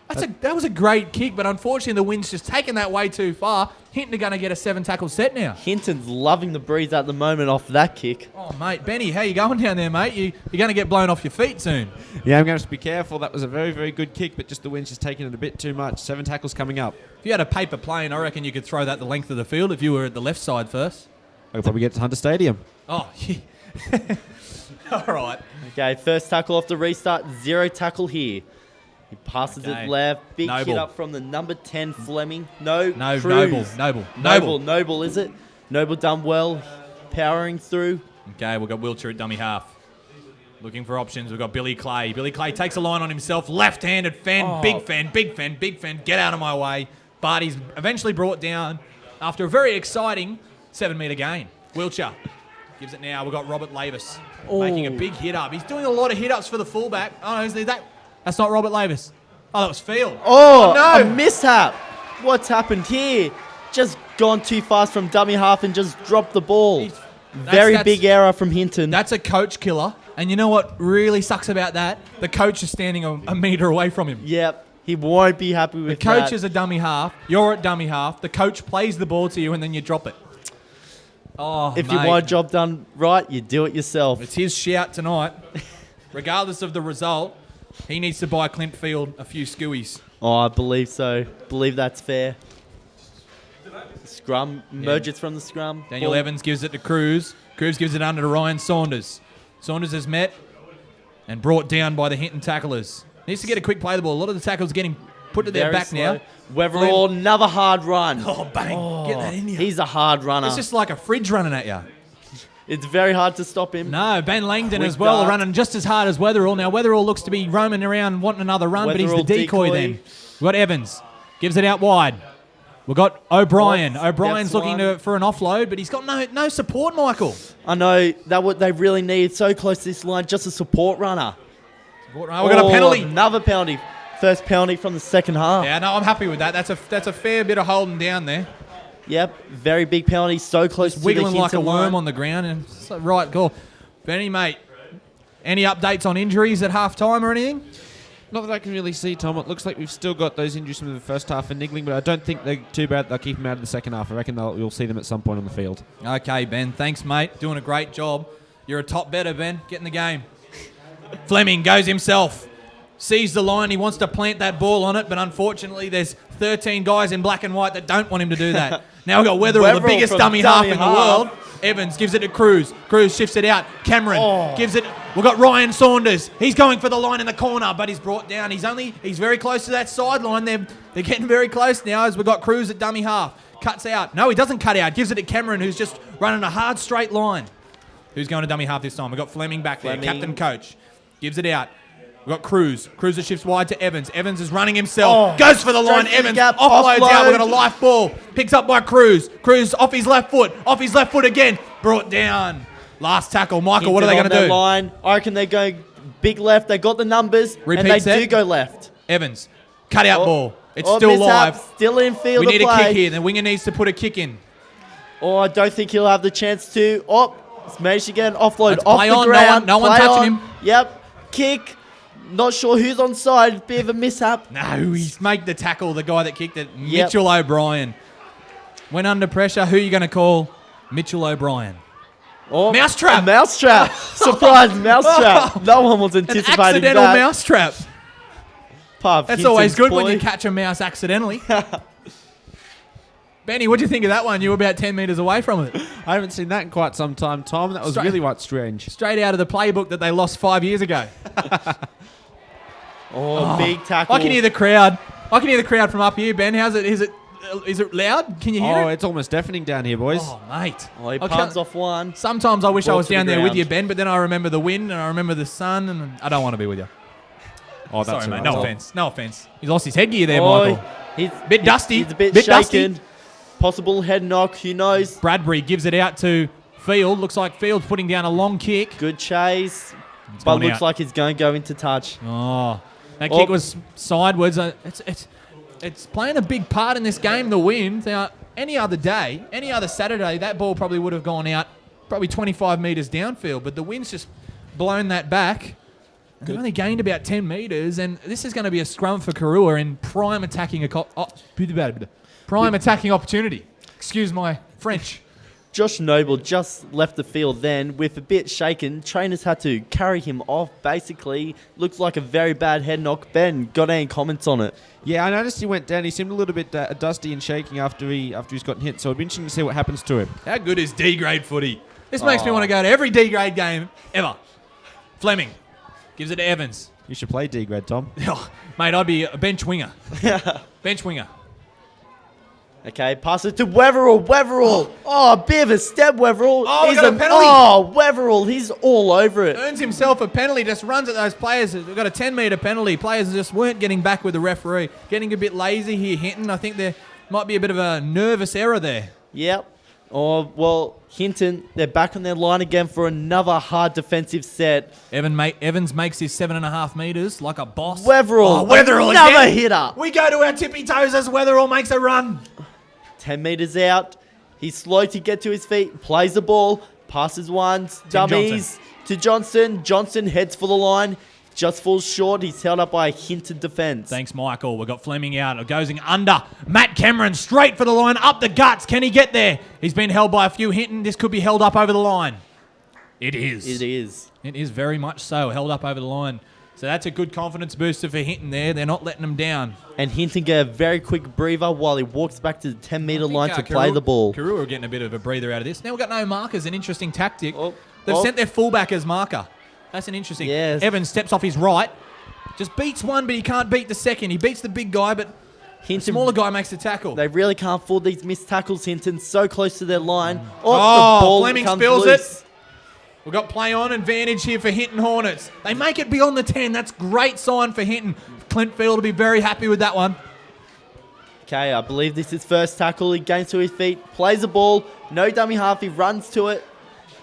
That was a great kick, but unfortunately the wind's just taken that way too far. Hinton are going to get a 7-tackle set now. Hinton's loving the breeze at the moment off that kick. Oh, mate. Benny, how you going down there, mate? You're going to get blown off your feet soon. Yeah, I'm going to have to be careful. That was a very, very good kick, but just the wind's just taking it a bit too much. 7 tackles coming up. If you had a paper plane, I reckon you could throw that the length of the field if you were at the left side first. I'll probably get to Hunter Stadium. Oh, yeah. All right. Okay, first tackle off the restart. 0 tackle here. He passes it left. Big hit up from the number 10 Fleming. Cruz. Noble, is it? Noble done well. Powering through. Okay, we've got Wiltshire at dummy half. Looking for options. We've got Billy Clay. Billy Clay takes a line on himself. Left-handed fan. Big fan. Get out of my way. Barty's eventually brought down after a very exciting 7-metre gain. Wiltshire gives it now. We've got Robert Lavis making a big hit up. He's doing a lot of hit ups for the fullback. Oh, is that? That's not Robert Lavis. Oh, that was Field. Oh, no. A mishap. What's happened here? Just gone too fast from dummy half and just dropped the ball. Very big error from Hinton. That's a coach killer. And you know what really sucks about that? The coach is standing a metre away from him. Yep. He won't be happy with that. The coach is a dummy half. You're at dummy half. The coach plays the ball to you and then you drop it. Oh, if you want a job done right, you do it yourself. It's his shout tonight. Regardless of the result, he needs to buy Clint Field a few skewies. Oh, I believe so. Believe that's fair. Scrum emerges from the scrum. Daniel Evans gives it to Cruz. Cruz gives it under to Ryan Saunders. Saunders is met and brought down by the Hinton tacklers. Needs to get a quick play of the ball. A lot of the tackles getting put to their back now. Weatherall, another hard run. Oh, bang. Get that in you. He's a hard runner. It's just like a fridge running at you. It's very hard to stop him. No, Ben Langdon as well, running just as hard as Weatherall. Now, Weatherall looks to be roaming around wanting another run, but he's the decoy then. We've got Evans. Gives it out wide. We've got O'Brien. O'Brien's looking for an offload, but he's got no support, Michael. I know. That's what they really need. So close to this line, just a support runner. We've got a penalty. Another penalty. First penalty from the second half. Yeah, no, I'm happy with that. That's a fair bit of holding down there. Yep, very big penalty. So close to the Hinton wiggling like a worm line. on the ground. And right goal. Benny, mate, any updates on injuries at half-time or anything? Not that I can really see, Tom. It looks like we've still got those injuries from the first half and niggling, but I don't think they're too bad. They'll keep them out of the second half. I reckon we'll see them at some point on the field. Okay, Ben. Thanks, mate. Doing a great job. You're a top better, Ben. Get in the game. Fleming goes himself. Sees the line. He wants to plant that ball on it, but unfortunately there's 13 guys in black and white that don't want him to do that. Now we've got Weatherall, the biggest dummy half in the world. Evans gives it to Cruz. Cruz shifts it out. Cameron gives it. We've got Ryan Saunders. He's going for the line in the corner, but he's brought down. He's very close to that sideline. They're getting very close now as we've got Cruz at dummy half. Cuts out. No, he doesn't cut out. Gives it to Cameron, who's just running a hard straight line. Who's going to dummy half this time? We've got Fleming back there. Captain coach. Gives it out. We've got Cruz. Cruz shifts wide to Evans. Evans is running himself. Goes for the line. Evans offloads out. We've got a life ball. Picks up by Cruz. Cruz off his left foot. Off his left foot again. Brought down. Last tackle. Michael, what are they going to do? Line. I reckon they're going big left. They got the numbers. Repeat and they set. do go left. Evans. Cut out ball. It's still mishap, live. Still in field. We need of a play. kick here. The winger needs to put a kick in. I don't think he'll have the chance to. It's managed to get an offload Let's off play the on. ground. No one touching him. Yep. Kick. Not sure who's onside. Bit of a mishap. No, he's made the tackle. The guy that kicked it, Mitchell O'Brien. Went under pressure. Who are you going to call? Mitchell O'Brien. Mousetrap. Mousetrap. Surprise mousetrap. No one was anticipating An accidental that. mousetrap. That's always good when you catch a mouse accidentally. Benny, what do you think of that one? You were about 10 metres away from it. I haven't seen that in quite some time, Tom. That was really quite strange. Straight out of the playbook that they lost 5 years ago. Big tackle. I can hear the crowd. From up here, Ben. How's it? Is it loud? Can you hear it? It's almost deafening down here, boys. Oh, mate. He punts off one. Sometimes I wish I was to the down there with ground. you, Ben, but then I remember the wind and I remember the sun and I don't want to be with you. Oh, that's Sorry, mate. all right. No offence. He's lost his headgear there, Michael. He's Bit dusty. He's a bit dusty. shaken. Possible head knock. Who knows? Bradbury gives it out to Field. Looks like Field's putting down a long kick. Good chase. It's But gone looks out. like he's going to go into touch. Oh, that kick was sideways. It's playing a big part in this game, the wind. Now, any other day, any other Saturday, that ball probably would have gone out probably 25 metres downfield, but the wind's just blown that back. They've only gained about 10 metres, and this is going to be a scrum for Karuah in prime attacking opportunity. Excuse my French. Josh Noble just left the field then with a bit shaken. Trainers had to carry him off, basically. Looks like a very bad head knock. Ben, got any comments on it? Yeah, I noticed he went down. He seemed a little bit dusty and shaking after he's gotten hit, so it'd be interesting to see what happens to him. How good is D-grade footy? This makes me want to go to every D-grade game ever. Fleming gives it to Evans. You should play D-grade, Tom. Oh, mate, I'd be a bench winger. Bench winger. Okay, pass it to Wetherill. Wetherill. Oh, a bit of a step, Wetherill. Oh, we got a penalty. Oh, Wetherill. He's all over it. Earns himself a penalty, just runs at those players. We've got a 10-metre penalty. Players just weren't getting back with the referee. Getting a bit lazy here, Hinton. I think there might be a bit of a nervous error there. Yep. Oh, well, Hinton, they're back on their line again for another hard defensive set. Evans makes his 7.5 metres like a boss. Wetherill. Oh, Wetherill another again. hitter. We go to our tippy toes as Wetherill makes a run. 10 metres out. He's slow to get to his feet. Plays the ball. Passes once. Dummies to Johnson. Johnson heads for the line. Just falls short. He's held up by a Hinton defence. Thanks, Michael. We've got Fleming out. It goes in under. Matt Cameron straight for the line. Up the guts. Can he get there? He's been held by a few. Hinton. This could be held up over the line. It is. It is. It is very much so. Held up over the line. So that's a good confidence booster for Hinton there. They're not letting him down. And Hinton get a very quick breather while he walks back to the 10-metre line to play the ball. Karuah are getting a bit of a breather out of this. Now we've got no markers. An interesting tactic. Oh, They've sent their fullback as marker. That's an interesting. Yes. Evans steps off his right. Just beats one, but he can't beat the second. He beats the big guy, but the smaller guy makes the tackle. They really can't afford these missed tackles, Hinton. So close to their line. Oh, the ball Fleming comes spills loose. it. We've got play on advantage here for Hinton Hornets. They make it beyond the 10. That's great sign for Hinton. Clint Field will be very happy with that one. Okay, I believe this is first tackle. He gains to his feet, plays the ball. No dummy half. He runs to it.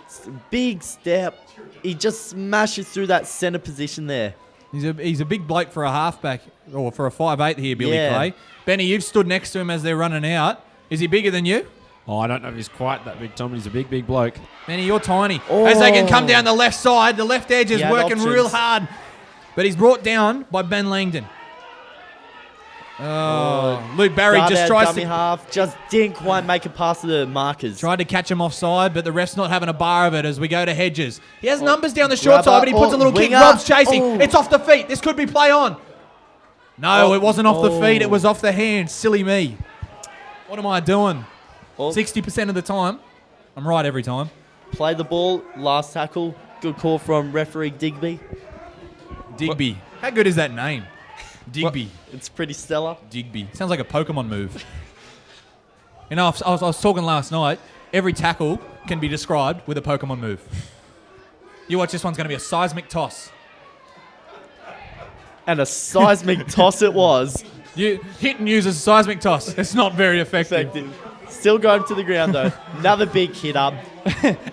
It's a big step. He just smashes through that centre position there. He's a big bloke for a halfback, or for a 5'8" here, Billy Clay. Benny, you've stood next to him as they're running out. Is he bigger than you? Oh, I don't know if he's quite that big, Tom. He's a big, big bloke. Benny, you're tiny. As they can come down the left side, the left edge is working real hard. But he's brought down by Ben Langdon. Luke Barry just tries to... half, just didn't quite make it past the markers. Tried to catch him offside, but the ref's not having a bar of it as we go to Hedges. He has numbers down the short side, but he puts a little kick. Rob's chasing. It's off the feet. This could be play on. No, it wasn't off the feet. It was off the hands. Silly me. What am I doing? 60% of the time. I'm right every time. Play the ball. Last tackle. Good call from referee Digby. Digby. How good is that name? Digby. It's pretty stellar. Digby. Sounds like a Pokemon move. You know, I was talking last night. Every tackle can be described with a Pokemon move. You watch, this one's going to be a seismic toss. And a seismic toss it was. Hinton uses seismic toss. It's not very effective. Still going to the ground, though. Another big hit up.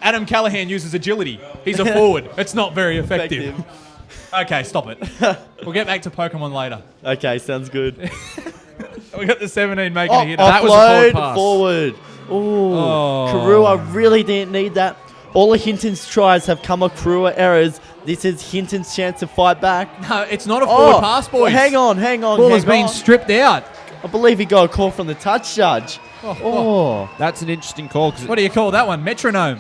Adam Callahan uses agility. He's a forward. It's not very effective. Okay, stop it. We'll get back to Pokemon later. Okay, sounds good. We got the 17 making a hit. That was a forward pass. Oh. Karuah really didn't need that. All of Hinton's tries have come off Karuah errors. This is Hinton's chance to fight back. No, it's not a forward pass, boys. Hang on. Ball has been stripped out. I believe he got a call from the touch judge. That's an interesting call. What do you call that one? Metronome.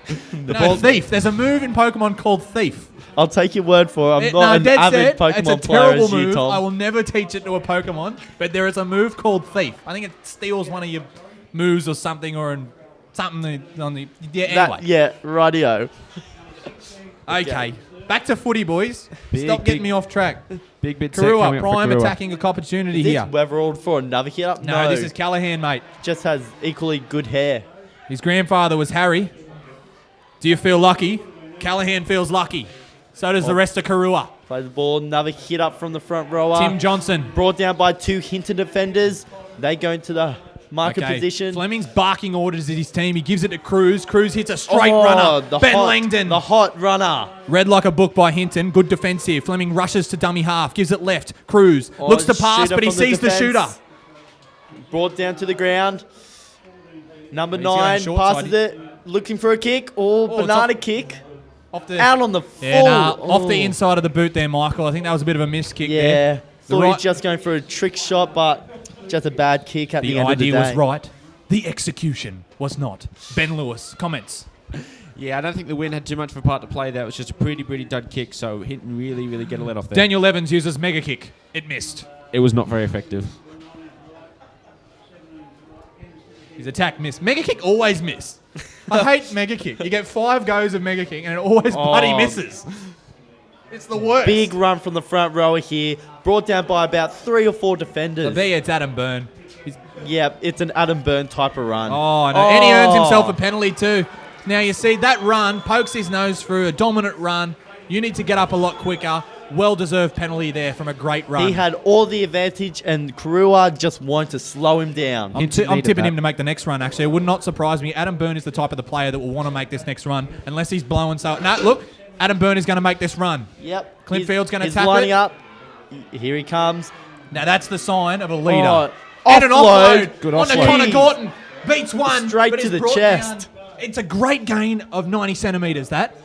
Thief. There's a move in Pokemon called Thief. I'll take your word for it. I'm not an avid Pokemon player as you, Tom. I will never teach it to a Pokemon, but there is a move called Thief. I think it steals one of your moves or something, something on the... anyway. rightio. Okay. Back to footy, boys. Stop getting me off track. Big bit Karuah, prime attacking opportunity here. Is Wetherill for another hit up? No, this is Callahan, mate. Just has equally good hair. His grandfather was Harry. Do you feel lucky? Callahan feels lucky. So does the rest of Karuah. Play the ball. Another hit up from the front rower. Tim Johnson. Brought down by two Hinton defenders. They go into the marker position. Fleming's barking orders at his team. He gives it to Cruz. Cruz hits a straight runner. Langdon. The hot runner. Read like a book by Hinton. Good defense here. Fleming rushes to dummy half. Gives it left. Cruz looks to pass, but he sees the shooter. Brought down to the ground. Number 9 passes it. Looking for a kick. Banana kick. Out on the full. Yeah, off the inside of the boot there, Michael. I think that was a bit of a missed kick there. Yeah. Thought he was just going for a trick shot, but just a bad kick at the end of the day. The idea was right. The execution was not. Ben Lewis, comments. Yeah, I don't think the wind had too much of a part to play there. It was just a pretty dud kick, so Hinton really get a let off there. Daniel Evans uses mega kick. It missed. It was not very effective. His attack missed. Mega kick always miss. I hate mega kick. You get 5 goes of mega kick and it always bloody misses. It's the worst. Big run from the front rower here. Brought down by about 3 or 4 defenders. There, it's Adam Byrne. Yeah, it's an Adam Byrne type of run. Oh, no. And he earns himself a penalty too. Now, you see, that run pokes his nose through, a dominant run. You need to get up a lot quicker. Well-deserved penalty there from a great run. He had all the advantage, and Karuah just wanted to slow him down. I'm tipping him to make the next run, actually. It would not surprise me. Adam Byrne is the type of the player that will want to make this next run, unless he's blowing so... No, look, Adam Byrne is going to make this run. Yep. Clint Field's going to tap He's lining it. up. Here he comes. Now, that's the sign of a leader. Oh, and an offload. Good On to offload. Connor Gorton. Beats one. Straight but to is the brought chest. down. It's a great gain of 90 centimetres, that.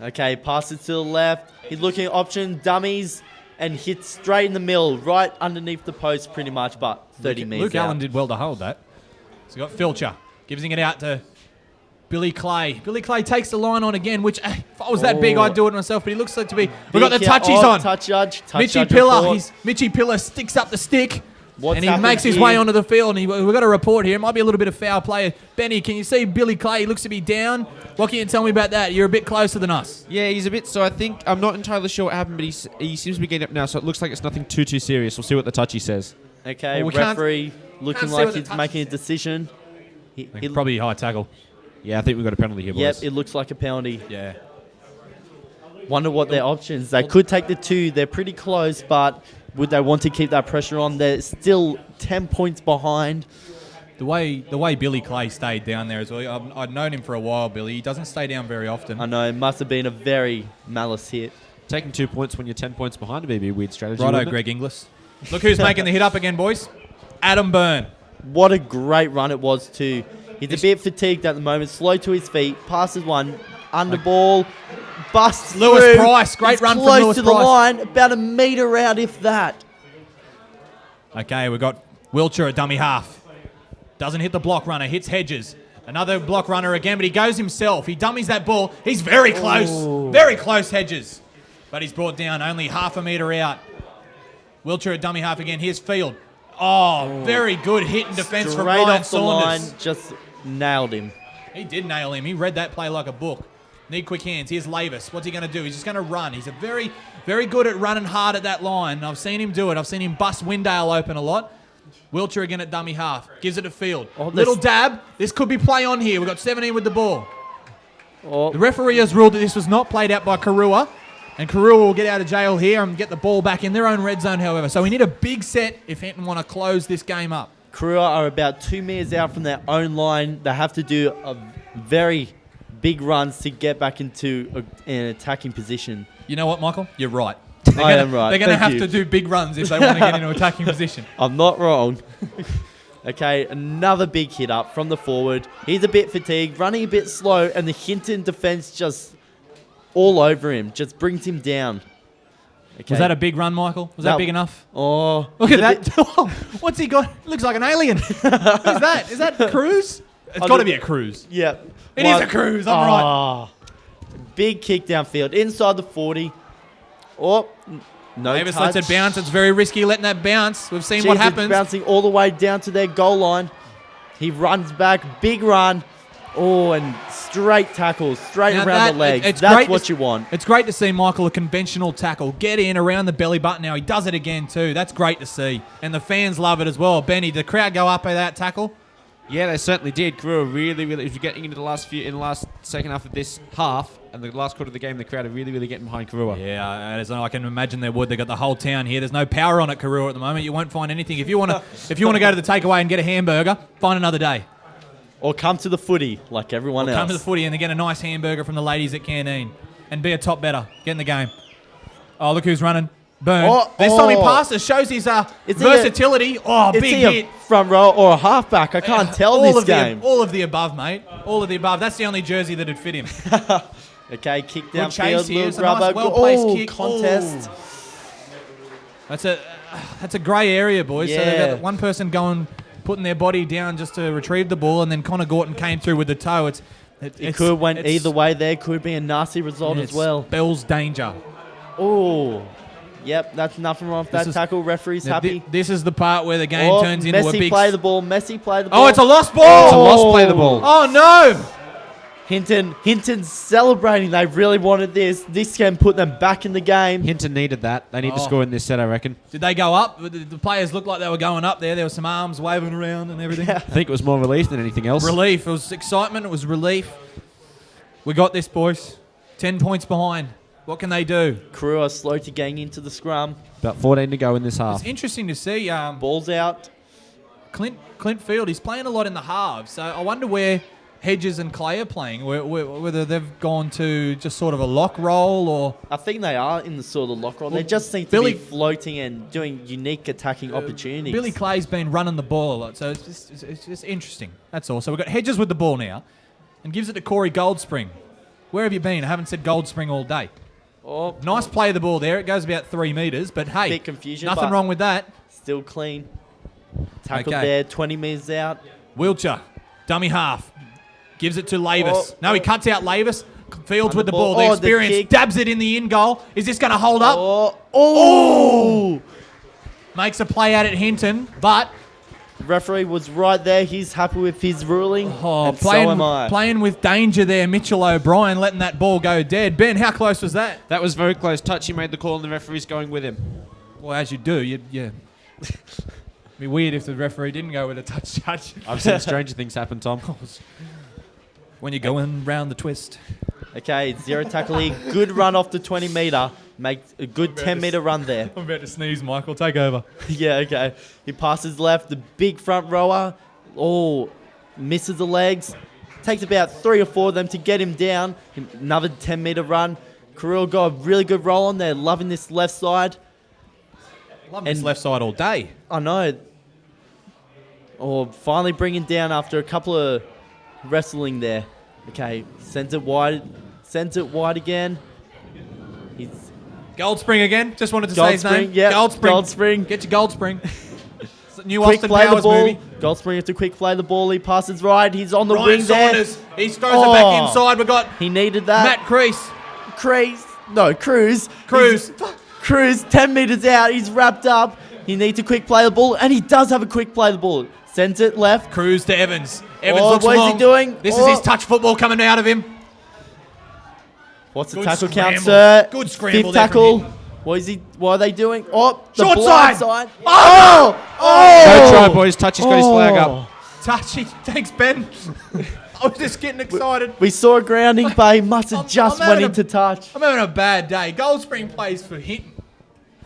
Okay, passes to the left. He's looking at option, dummies, and hits straight in the middle, right underneath the post pretty much, but 30 metres Luke out. Allen did well to hold that. So got Filcher. Giving it out to Billy Clay. Billy Clay takes the line on again, which if I was that big, I'd do it myself, but he looks like to be... We've got the touchies on. Touch judge. Mitchy Pillar. Mitchy Pillar sticks up the stick. And he makes his way onto the field. And we've got a report here. It might be a little bit of foul play. Benny, can you see Billy Clay? He looks to be down. What can you tell me about that? You're a bit closer than us. Yeah, he's a bit... So I think... I'm not entirely sure what happened, but he seems to be getting up now, so it looks like it's nothing too serious. We'll see what the touchy says. Okay, Well, we referee looking can't see like what the he's touch making a says. decision. Probably high tackle. Yeah, I think we've got a penalty here, boys. Yep, it looks like a penalty. Yeah. Wonder what their options. They could take the 2. They're pretty close, but would they want to keep that pressure on? They're still 10 points behind. The way Billy Clay stayed down there as well. I'd known him for a while, Billy. He doesn't stay down very often. I know, it must have been a very malice hit. Taking 2 points when you're 10 points behind would be a weird strategy. Righto, wouldn't it? Greg Inglis. Look who's making the hit up again, boys. Adam Byrne. What a great run it was too. He's a bit fatigued at the moment, slow to his feet, passes one, under ball, busts Lewis through. Price, great He's run from close Lewis to the Price. line, about a metre out if that. Okay, we've got Wiltshire at dummy half. Doesn't hit the block runner, hits Hedges. Another block runner again, but he goes himself. He dummies that ball. He's very close. Very close, Hedges. But he's brought down only half a metre out. Wiltshire at dummy half again. Here's Field. Oh, very good hit and defence from Straight Ryan off the line, Saunders. just nailed him. He did nail him. He read that play like a book. Need quick hands. Here's Lavis. What's he going to do? He's just going to run. He's a very good at running hard at that line. I've seen him do it. I've seen him bust Windale open a lot. Wiltshire again at dummy half. Gives it to Field. Little dab. This could be play on here. We've got 17 with the ball. The referee has ruled that this was not played out by Karuah. And Karuah will get out of jail here and get the ball back in their own red zone, however. So we need a big set if Hinton want to close this game up. Karuah are about 2 metres out from their own line. They have to do a very big runs to get back into an attacking position. You know what, Michael? You're right. I am right. They're going to Thank have you. to do big runs if they want to get into attacking position. I'm not wrong. Okay, another big hit up from the forward. He's a bit fatigued, running a bit slow, and the Hinton defence just all over him, just brings him down. Okay. Was that a big run, Michael? Was that big enough? Oh. Look at that. What's he got? Looks like an alien. Who's that? Is that Cruz? It's got to be a Cruz. Yeah. It is a Cruz. I'm right. Big kick downfield, inside the 40. Oh, no Davis touch. lets it bounce. It's very risky letting that bounce. We've seen what It's happens. bouncing all the way down to their goal line. He runs back, big run. Oh, and straight tackle, straight Now around the legs. it's That's great what to, you want. It's great to see Michael a conventional tackle. Get in around the belly button now. He does it again too. That's great to see. And the fans love it as well. Benny, did the crowd go up at that tackle? Yeah, they certainly did. Karuah really, if you're getting into the last second half of this half and the last quarter of the game, the crowd are really getting behind Karuah. Yeah, as I can imagine they would. They got the whole town here. There's no power on at Karuah at the moment. You won't find anything. If you want to go to the takeaway and get a hamburger, find another day. Or come to the footy like everyone else. Come to the footy and get a nice hamburger from the ladies at Canteen and be a top better. Get in the game. Oh, look who's running. Burn. Oh, this time he oh. passes. Shows his Is he versatility. Is Big he hit. a front row or a halfback? I can't tell all this of game. all of the above, mate. All of the above. That's the only jersey that'd fit him. Okay, kick Good downfield, chase here. little It's a nice, grubber. well-placed kick. Contest. That's a grey area, boys. So they've Yeah. got one person putting their body down just to retrieve the ball, and then Connor Gorton came through with the toe. It could have went either way there. Could be a nasty result as well. Spells danger. Oh. Yep, that's nothing wrong with that tackle. Referee's happy. This is the part where the game turns into a Messi big... play the ball. Messi play the ball. Oh, it's a lost ball! It's a lost play the ball. Oh, no! Hinton's celebrating. They really wanted this. This can put them back in the game. Hinton needed that. They need to score in this set, I reckon. Did they go up? The players looked like they were going up there. There were some arms waving around and everything. I think it was more relief than anything else. Relief. It was excitement. It was relief. We got this, boys. 10 points behind. What can they do? Karuah slow to gang into the scrum. About 14 to go in this half. It's interesting to see. Ball's out. Clint Field, he's playing a lot in the halves. So I wonder where Hedges and Clay are playing, whether they've gone to just sort of a lock roll or... I think they are in the sort of lock roll. Well, They just seem to Billy- be floating and doing unique attacking opportunities. Billy Clay's been running the ball a lot, so it's just interesting. That's all. So we've got Hedges with the ball now and gives it to Corey Goldspring. Where have you been? I haven't said Goldspring all day. Oh, Nice play of the ball there. It goes about 3 metres, but hey, bit confusion, nothing but wrong with that. still clean. Tackled Okay. there, 20 metres out. Wiltshire, dummy half. Gives it to Lavis. Oh, No, he cuts out Lavis. Fields On with the the ball. ball. The Oh, the experience kick. dabs it in the in goal. Is this going to hold up? Oh! Makes a play at it, Hinton, but The referee was right there. He's happy with his ruling. And so am I. playing with danger there. Mitchell O'Brien letting that ball go dead. Ben, how close was that? That was very close. Touchy made the call and the referee's going with him. Well, as you do, yeah. Be weird if the referee didn't go with a touch judge. I've seen stranger things happen, Tom. When you're going round the twist. Okay, zero tackle here. Good run off the 20 metre. Make a good 10 metre run there. I'm about to sneeze, Michael. Take over. Yeah, okay. He passes left. The big front rower. Oh, misses the legs. Takes about 3 or 4 of them to get him down. Another 10 metre run. Karuah got a really good roll on there. Loving this left side. Love this left side all day. I know. Oh, finally bringing down after a couple of wrestling there. Okay, sends it wide. Sends it wide again. He's Goldspring again. Just wanted to say his name. Goldspring, yeah. Goldspring. Goldspring. Get your Goldspring. It's the new Quick Austin play the Powers ball. movie. Goldspring has to quick play the ball. He passes right. He's on the Ryan wing there. Saunders. He throws it back inside. We've got He needed that. Matt Crease. Cruz. 10 metres out. He's wrapped up. He needs to quick play the ball. And he does have a quick play the ball. Sends it left. Cruz to Evans. Evans Oh, looks what is he long. doing? This Oh. is his touch football coming out of him. What's the Good tackle scramble. count, sir? Good scramble Fifth there from tackle. him. What are they doing? Oh, the Short blind side. side. Oh! No try, boys. Touchy's got his flag up. Touchy. Thanks, Ben. I was just getting excited. We saw a grounding, but he must have just I'm went having into touch. I'm having a bad day. Goldspring plays for Hinton.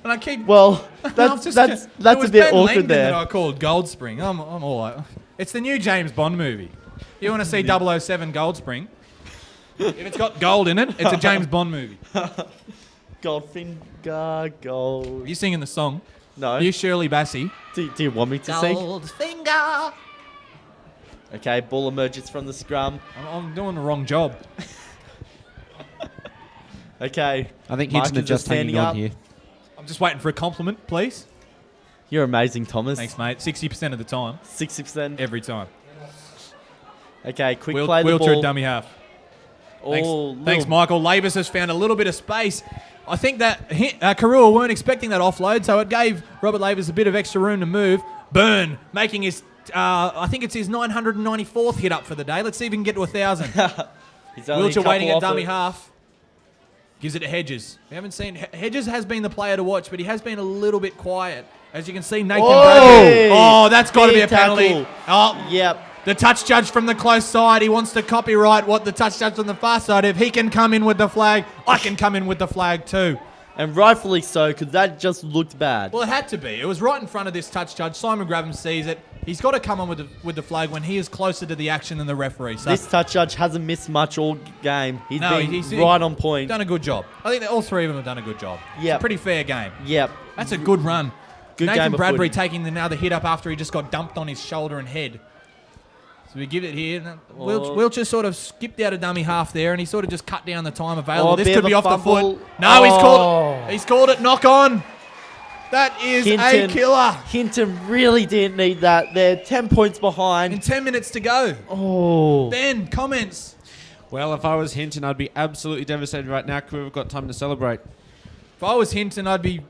And I keep... Well, I'm that's just- that's it that's was a bit Ben awkward Langdon there. that I called Goldspring. I'm all right. It's the new James Bond movie. You want to see 007 Goldspring? If it's got gold in it, it's a James Bond movie. Goldfinger, gold. Are you singing the song? No. Are you Shirley Bassey? Do you want me to sing? Goldfinger. Okay, ball emerges from the scrum. I'm doing the wrong job. Okay. I think Marcus Hinton are is just hanging standing on up. here. I'm just waiting for a compliment, please. You're amazing, Thomas. Thanks, mate. 60% of the time. 60%. Every time. Okay, quick play the Wheelchair ball. dummy half. Thanks, Oh, thanks, little- Michael. Lavis has found a little bit of space. I think that Karuah weren't expecting that offload, so it gave Robert Lavis a bit of extra room to move. Burn, making his, I think it's his 994th hit up for the day. Let's see if we can get to 1,000. He's only a Wiltshire couple waiting at off dummy it. half. Gives it to Hedges. We haven't seen... Hedges has been the player to watch, but he has been a little bit quiet. As you can see, Nathan Bradley. Oh, that's got to be a Big penalty. tackle. Oh, Yep. the touch judge from the close side, he wants to copyright what the touch judge on the far side. If he can come in with the flag, I can come in with the flag too. And rightfully so, because that just looked bad. Well, it had to be. It was right in front of this touch judge. Simon Graham sees it. He's got to come on with the flag when he is closer to the action than the referee. So This touch judge hasn't missed much all game. He's No, been he's right on point. done a good job. I think that all three of them have done a good job. It's a Yep. pretty fair game. Yep. That's a good run. Good Nathan game of Bradbury footy. taking another hit up after he just got dumped on his shoulder and head. So we give it here. Oh. Wiltshire sort of skipped out a dummy half there, and he sort of just cut down the time available. Oh, This bit could of be a off the fumble. foot. No, Oh. he's called it knock on. That is a Hinton. killer. Hinton really didn't need that. They're 10 points In behind. 10 minutes to go. Oh. Ben, comments. Well, if I was Hinton, I'd be absolutely devastated right now. Karuah have got time to celebrate. If I was Hinton, I'd be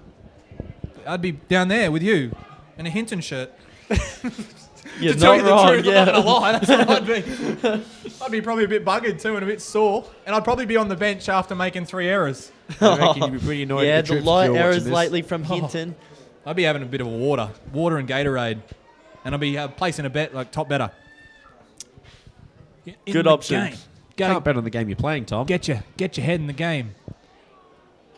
down there with you in a Hinton shirt. You're To tell not you the wrong. truth, I'm not gonna Yeah. lie, that's what I'd be. I'd be probably a bit buggered too and a bit sore, and I'd probably be on the bench after making 3 errors. I reckon you'd be pretty annoyed Yeah, at the the troops if light you were watching errors this. lately from Hinton. I'd be having a bit of a water and Gatorade, and I'd be placing a bet like top better. Get in Good the option. game. Go Can't bet on the game you're playing, Tom. get your head in the game.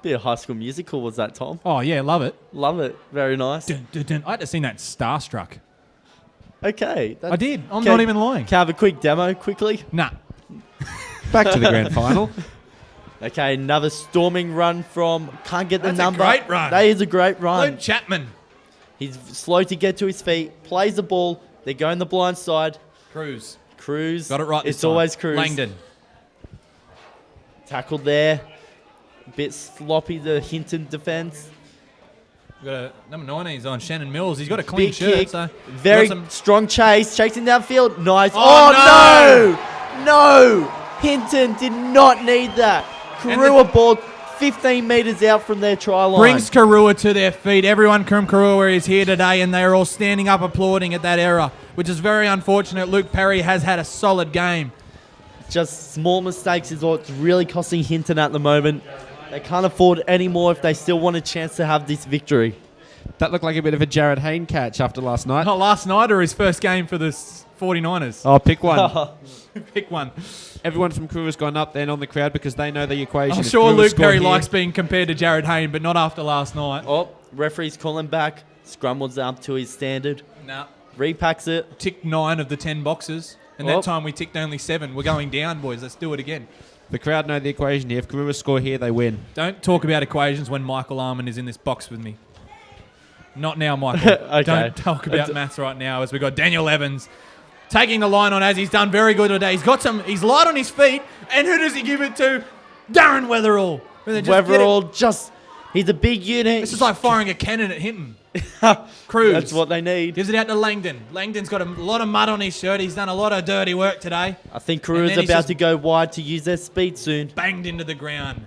Bit of High School Musical was that, Tom? Oh yeah, love it. Love it. Very nice. Dun, dun, dun. I had to sing that Starstruck. Okay. I did. I'm Okay. not even lying. Can I have a quick demo quickly? Nah. Back to the grand final. Okay, another storming run from... Can't get the That's a number. great run. That is a great run. Luke Chapman. He's slow to get to his feet. Plays the ball. They go in the blind side. Cruz. Cruz. Got it right this It's time. always Cruz. Langdon. Tackled there. Bit sloppy, the Hinton defense. We've got a number 19 is on Shannon Mills. He's got a clean Big shirt. kick. So Very got some- strong chase. Chasing downfield. Nice. Oh, Oh, no! No! Hinton did not need that. And Karuah ball 15 metres out from their try line. brings Karuah to their feet. Everyone from Karuah is here today, and they're all standing up applauding at that error, which is very unfortunate. Luke Perry has had a solid game. Just small mistakes is what's really costing Hinton at the moment. They can't afford any more if they still want a chance to have this victory. That looked like a bit of a Jared Hayne catch after last night. Not last night or his first game for the 49ers. Oh, pick one. Pick one. Everyone from Karuah's gone up then on the crowd because they know the equation. I'm If sure Karuah Luke score Perry here- likes being compared to Jared Hayne, but not after last night. Oh, referee's calling back. Scrum was up to his standard. Nah. Repacks it. Ticked 9 of the 10 boxes, and Oh. that time we ticked only 7. We're going down, boys. Let's do it again. The crowd know the equation here. If Karuah score here, they win. Don't talk about equations when Michael Arman is in this box with me. Not now, Michael. Okay. Don't talk about maths right now as we've got Daniel Evans taking the line on as he's done very good today. He's light on his feet, and who does he give it to? Darren Weatherall. He's a big unit. This is like firing a cannon at Hinton. Cruz. That's what they need. Gives it out to Langdon. Langdon's got a lot of mud on his shirt. He's done a lot of dirty work today. I think And Karuah's then he's about just- to go wide to use their speed soon. Banged into the ground.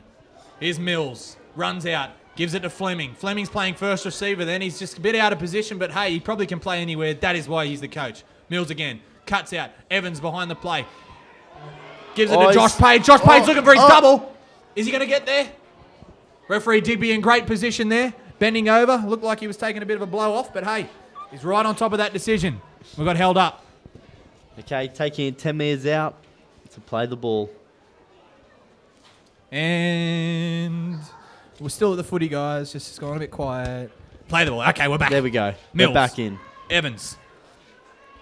Here's Mills. Runs out. Gives it to Fleming. Fleming's playing first receiver then. He's just a bit out of position, but hey, he probably can play anywhere. That is why he's the coach. Mills again. Cuts out. Evans behind the play. Gives it to Josh Page. Josh Page looking for his double. Is he going to get there? Referee Digby in great position there. Bending over. Looked like he was taking a bit of a blow off, but hey, he's right on top of that decision. We got held up. Okay, taking it 10 metres out to play the ball. And we're still at the footy, guys. Just going a bit quiet. Play the ball. Okay, we're back. There we go. Mills. We're back in. Evans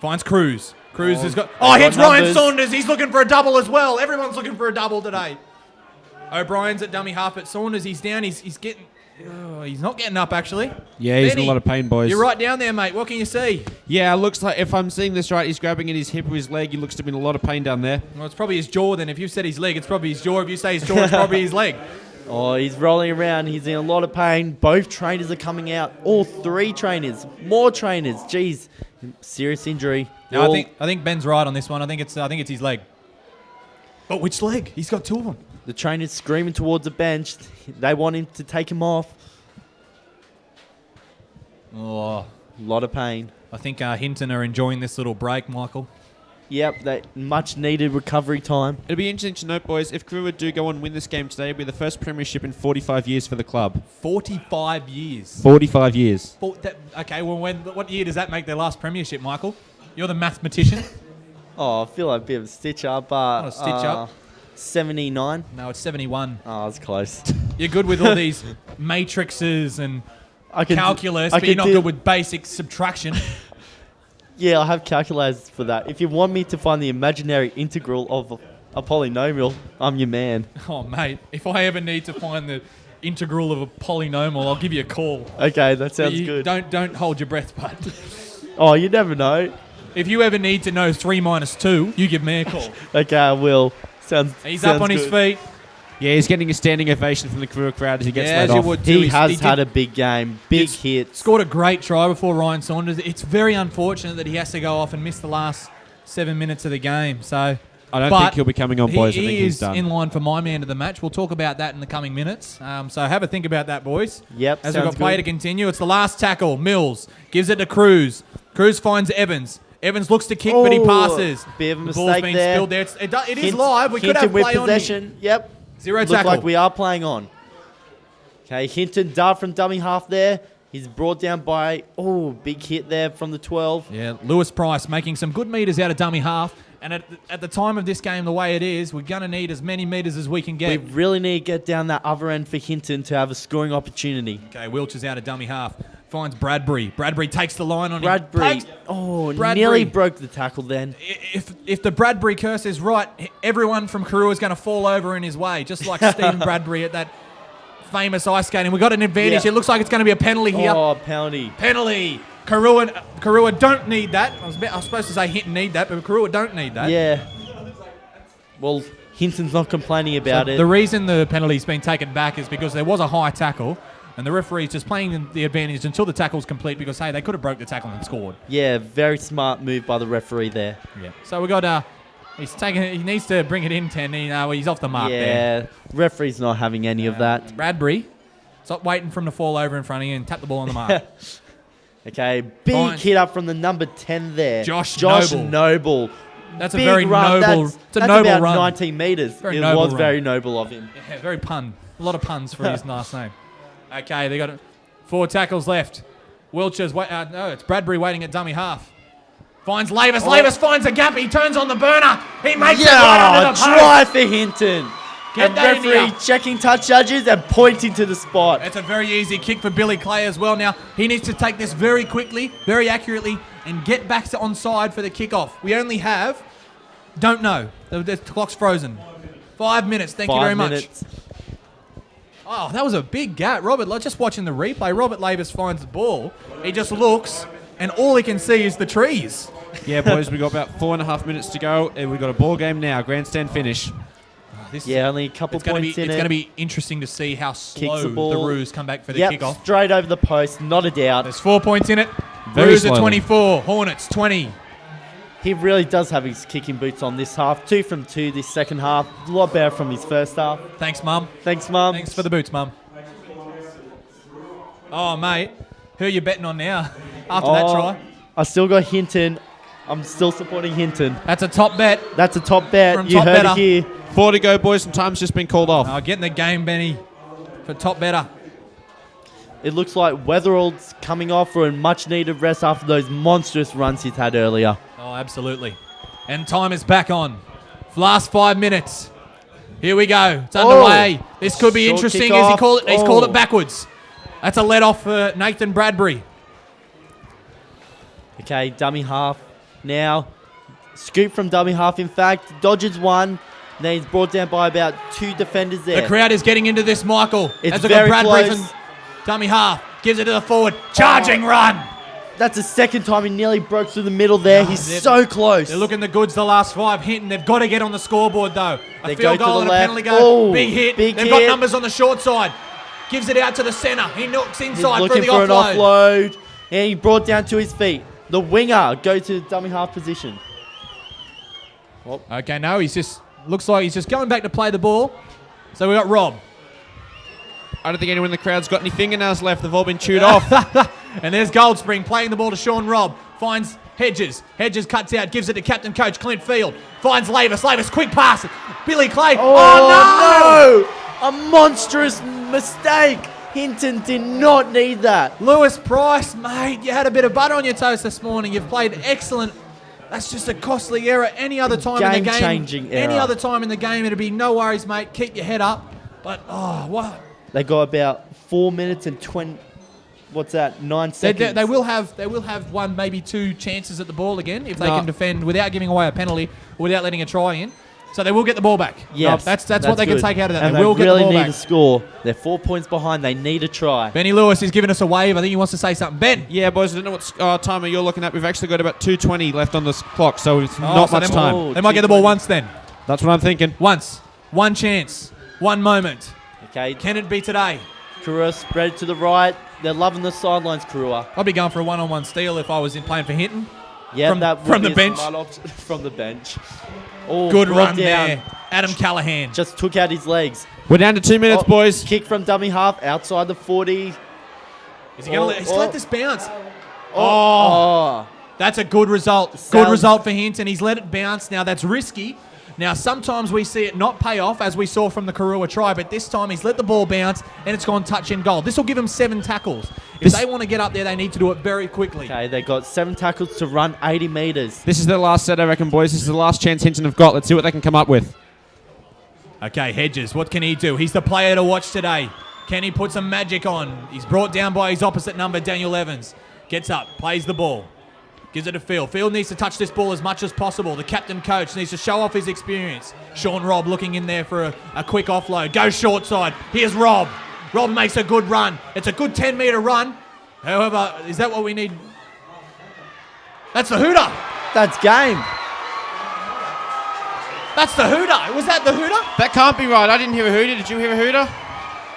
finds Cruz. Cruz Oh, has got... they've Oh, got hits Ryan numbers. Saunders. He's looking for a double as well. Everyone's looking for a double today. O'Brien's at dummy half, but Saunders, he's down. He's getting... Oh, he's not getting up, actually. Yeah, he's in Benny, a lot of pain, boys. You're right down there, mate. What can you see? Yeah, it looks like, if I'm seeing this right, he's grabbing at his hip or his leg. He looks to be in a lot of pain down there. Well, it's probably his jaw then. If you've said his leg, it's probably his jaw. If you say his jaw, it's probably his leg. Oh, he's rolling around. He's in a lot of pain. Both trainers are coming out. All 3 trainers. More trainers. Jeez. Serious injury. No, All- I think Ben's right on this one. I think it's his leg. But which leg? He's got 2 of them. The trainer's screaming towards the bench. They want him to take him off. Oh, A lot of pain. I think Hinton are enjoying this little break, Michael. Yep, that much needed recovery time. It'll be interesting to note, boys, if Karuah do go on and win this game today, it'll be the first premiership in 45 years for the club. 45 years. 45 years. Okay, well, what year does that make their last premiership, Michael? You're the mathematician. Oh, I feel like a bit of a stitch up. Not a stitch up. 79. No, it's 71. Oh, it's close. You're good with all these matrices and I can calculus, I but you're can not do- good with basic subtraction. Yeah, I have calculators for that. If you want me to find the imaginary integral of a polynomial, I'm your man. Oh, mate, if I ever need to find the integral of a polynomial, I'll give you a call. Okay, that sounds You good. Don't hold your breath, bud. Oh, you never know. If you ever need to know 3 minus 2, you give me a call. Okay, I will. He's sounds up on his good. feet. Yeah, he's getting a standing ovation from the Karuah crowd as he gets Yeah, laid as you off. would too. He He's- has he had did- a big game. Big hits. Scored a great try before Ryan Saunders. It's very unfortunate that he has to go off and miss the last 7 minutes of the game. So I don't but think he'll be coming on, boys. I think he he's is done. in line for my man of the match. We'll talk about that in the coming minutes. So have a think about that, boys. Yep, As we've sounds got play good. to continue, it's the last tackle. Mills gives it to Cruz. Cruz finds Evans. Evans looks to kick, but he Oh, passes. bit of a The ball's mistake been there. spilled there. It is Hint- live. We could Hinton have with play on possession. Yep. Zero Looks tackle. like we are playing on. Okay, Hinton dart from dummy half there. He's brought down by, big hit there from the 12. Yeah, Lewis Price making some good meters out of dummy half. And at the time of this game, the way it is, we're going to need as many meters as we can We get. really need to get down that other end for Hinton to have a scoring opportunity. Okay, Wiltshires out of dummy half. Finds Bradbury. Bradbury takes the line on Bradbury. him. Bradbury. Nearly broke the tackle then. If the Bradbury curse is right, everyone from Karuah is going to fall over in his way, just like Stephen Bradbury at that famous ice skating. We've got an advantage. Yeah. It looks like it's going to be a penalty here. Oh, penalty. Penalty. Karuah don't need that. I was supposed to say Hinton need that, but Karuah don't need that. Yeah. Well, Hinton's not complaining about So it. the reason the penalty's been taken back is because there was a high tackle, and the referee's just playing the advantage until the tackle's complete because, hey, they could have broke the tackle and scored. Yeah, very smart move by the referee there. Yeah. So we got he needs to bring it in 10. He's off the mark there. Yeah, referee's not having any of that. Bradbury, stop waiting for him to fall over in front of you and tap the ball on the mark. Okay, big Fine. hit up from the number 10 there. Josh Noble. That's a Big very run. noble. That's It's a noble about run. 19 metres. Very It noble was run. very noble of him. Yeah, very pun. A lot of puns for his last name. Okay, they got 4 tackles left. Wiltshire's no, it's Bradbury waiting at dummy half. Finds Lavis. Lavis finds a gap. He turns on the burner. He makes it right under the post. try for Hinton. Get And that in referee here. checking touch judges and pointing to the spot. That's a very easy kick for Billy Clay as well. Now, he needs to take this very quickly, very accurately, and get back to onside for the kickoff. We only have, don't know. The clock's frozen. 5 minutes. Thank you 5 very much. minutes. Oh, that was a big gap. Just watching the replay, Robert Lavis finds the ball. He just looks, and all he can see is the trees. Yeah, boys, we've got about 4.5 minutes to go, and we've got a ball game now. Grandstand finish. Yeah, only a couple It's going points to in be it. going to be interesting to see how slow Kicks the ball. Roos come back for the Yep, kickoff. straight over the post, not a doubt. There's 4 points in it. Very Roos at slowly. 24, Hornets 20. He really does have his kicking boots on this half. 2 from 2 this second half. A lot better from his first half. Thanks, Mum. Thanks, Mum. Thanks for the boots, Mum. Oh, mate. Who are you betting on now after that try? I still got Hinton. I'm still supporting Hinton. That's a top bet. That's a top bet. From You top heard better. it here. 4 to go, boys, and time's just been called off. Oh, get in the game, Benny, for top better. It looks like Weatherall's coming off for a much-needed rest after those monstrous runs he's had earlier. Oh, absolutely. And time is back on. Last 5 minutes. Here we go. It's underway. This could be Short interesting kick as he off. called it. He's called it Oh. backwards. That's a let off for Nathan Bradbury. Okay, dummy half now. Scoop from dummy half, in fact. Dodgers one. Then he's brought down by about 2 defenders there. The crowd is getting into this, Michael. It's As we've got very Bradbury close. from dummy half. Gives it to the forward. Charging run. That's the second time he nearly broke through the middle there. He's they're- so close. They're looking the goods the last 5. Hinton, they've got to get on the scoreboard, though. A They field go to goal the and a left. penalty go. Oh, Big hit. big They've got hit. numbers on the short side. Gives it out to the centre. He knocks He's inside for looking the for an offload. offload. And he brought down to his feet. The winger go to dummy half position. Okay, no, looks like he's just going back to play the ball. So we got Rob. I don't think anyone in the crowd's got any fingernails left. They've all been chewed off. And there's Goldspring playing the ball to Sean Robb. Finds Hedges. Hedges cuts out, gives it to captain coach Clint Field. Finds Lavis. Lavis, quick pass. Billy Clay. Oh, no! A monstrous mistake. Hinton did not need that. no! Lewis Price, mate, you had a bit of butter on your toast this morning. You've played excellent. That's just a costly error. Any other time in the game. Game-changing Any error. other time in the game, it'd be no worries, mate. Keep your head up. But, what? They got about 4 minutes and 20. what's that? 9 They, seconds. they will have one, maybe two chances at the ball again if they No. can defend without giving away a penalty or without letting a try in. So they will get the ball back. Yes, No, that's what they good. can take out of that. And they will really get the ball need back. to score. They're 4 points behind. They need a try. Benny Lewis is giving us a wave. I think he wants to say something. Ben. Yeah, boys, I don't know what timer you're looking at. We've actually got about 2:20 left on this clock, so it's not so much they- time. They might get the ball once then. That's what I'm thinking. Once. One chance. One moment. Okay, Can it be today? Karuah spread to the right. They're loving the sidelines, Karuah. I'd be going for a one-on-one steal if I was in playing for Hinton. Yeah, From- that would from be the a bench. smart option. From the bench. Oh, Good brought run down. there. Adam Callahan. Just took out his legs. We're down to 2 minutes, Oh, boys. Kick from dummy half outside the 40. Is he going to Oh, let this bounce? Oh. That's a good result. Good Sounds- result for Hinton. He's let it bounce. Now, that's risky. Now, sometimes we see it not pay off, as we saw from the Karuah try, but this time he's let the ball bounce, and it's gone touch and goal. This will give him 7 tackles. If they want to get up there, they need to do it very quickly. Okay, they got 7 tackles to run 80 metres. This is their last set, I reckon, boys. This is the last chance Hinton have got. Let's see what they can come up with. Okay, Hedges, what can he do? He's the player to watch today. Can he put some magic on? He's brought down by his opposite number, Daniel Evans. Gets up, plays the ball. Gives it to Field. Field needs to touch this ball as much as possible. The captain coach needs to show off his experience. Sean Robb looking in there for a quick offload. Goes short side. Here's Robb. Robb makes a good run. It's a good 10-metre run. However, is that what we need? That's the hooter. That's game. That's the hooter. Was that the hooter? That can't be right. I didn't hear a hooter. Did you hear a hooter?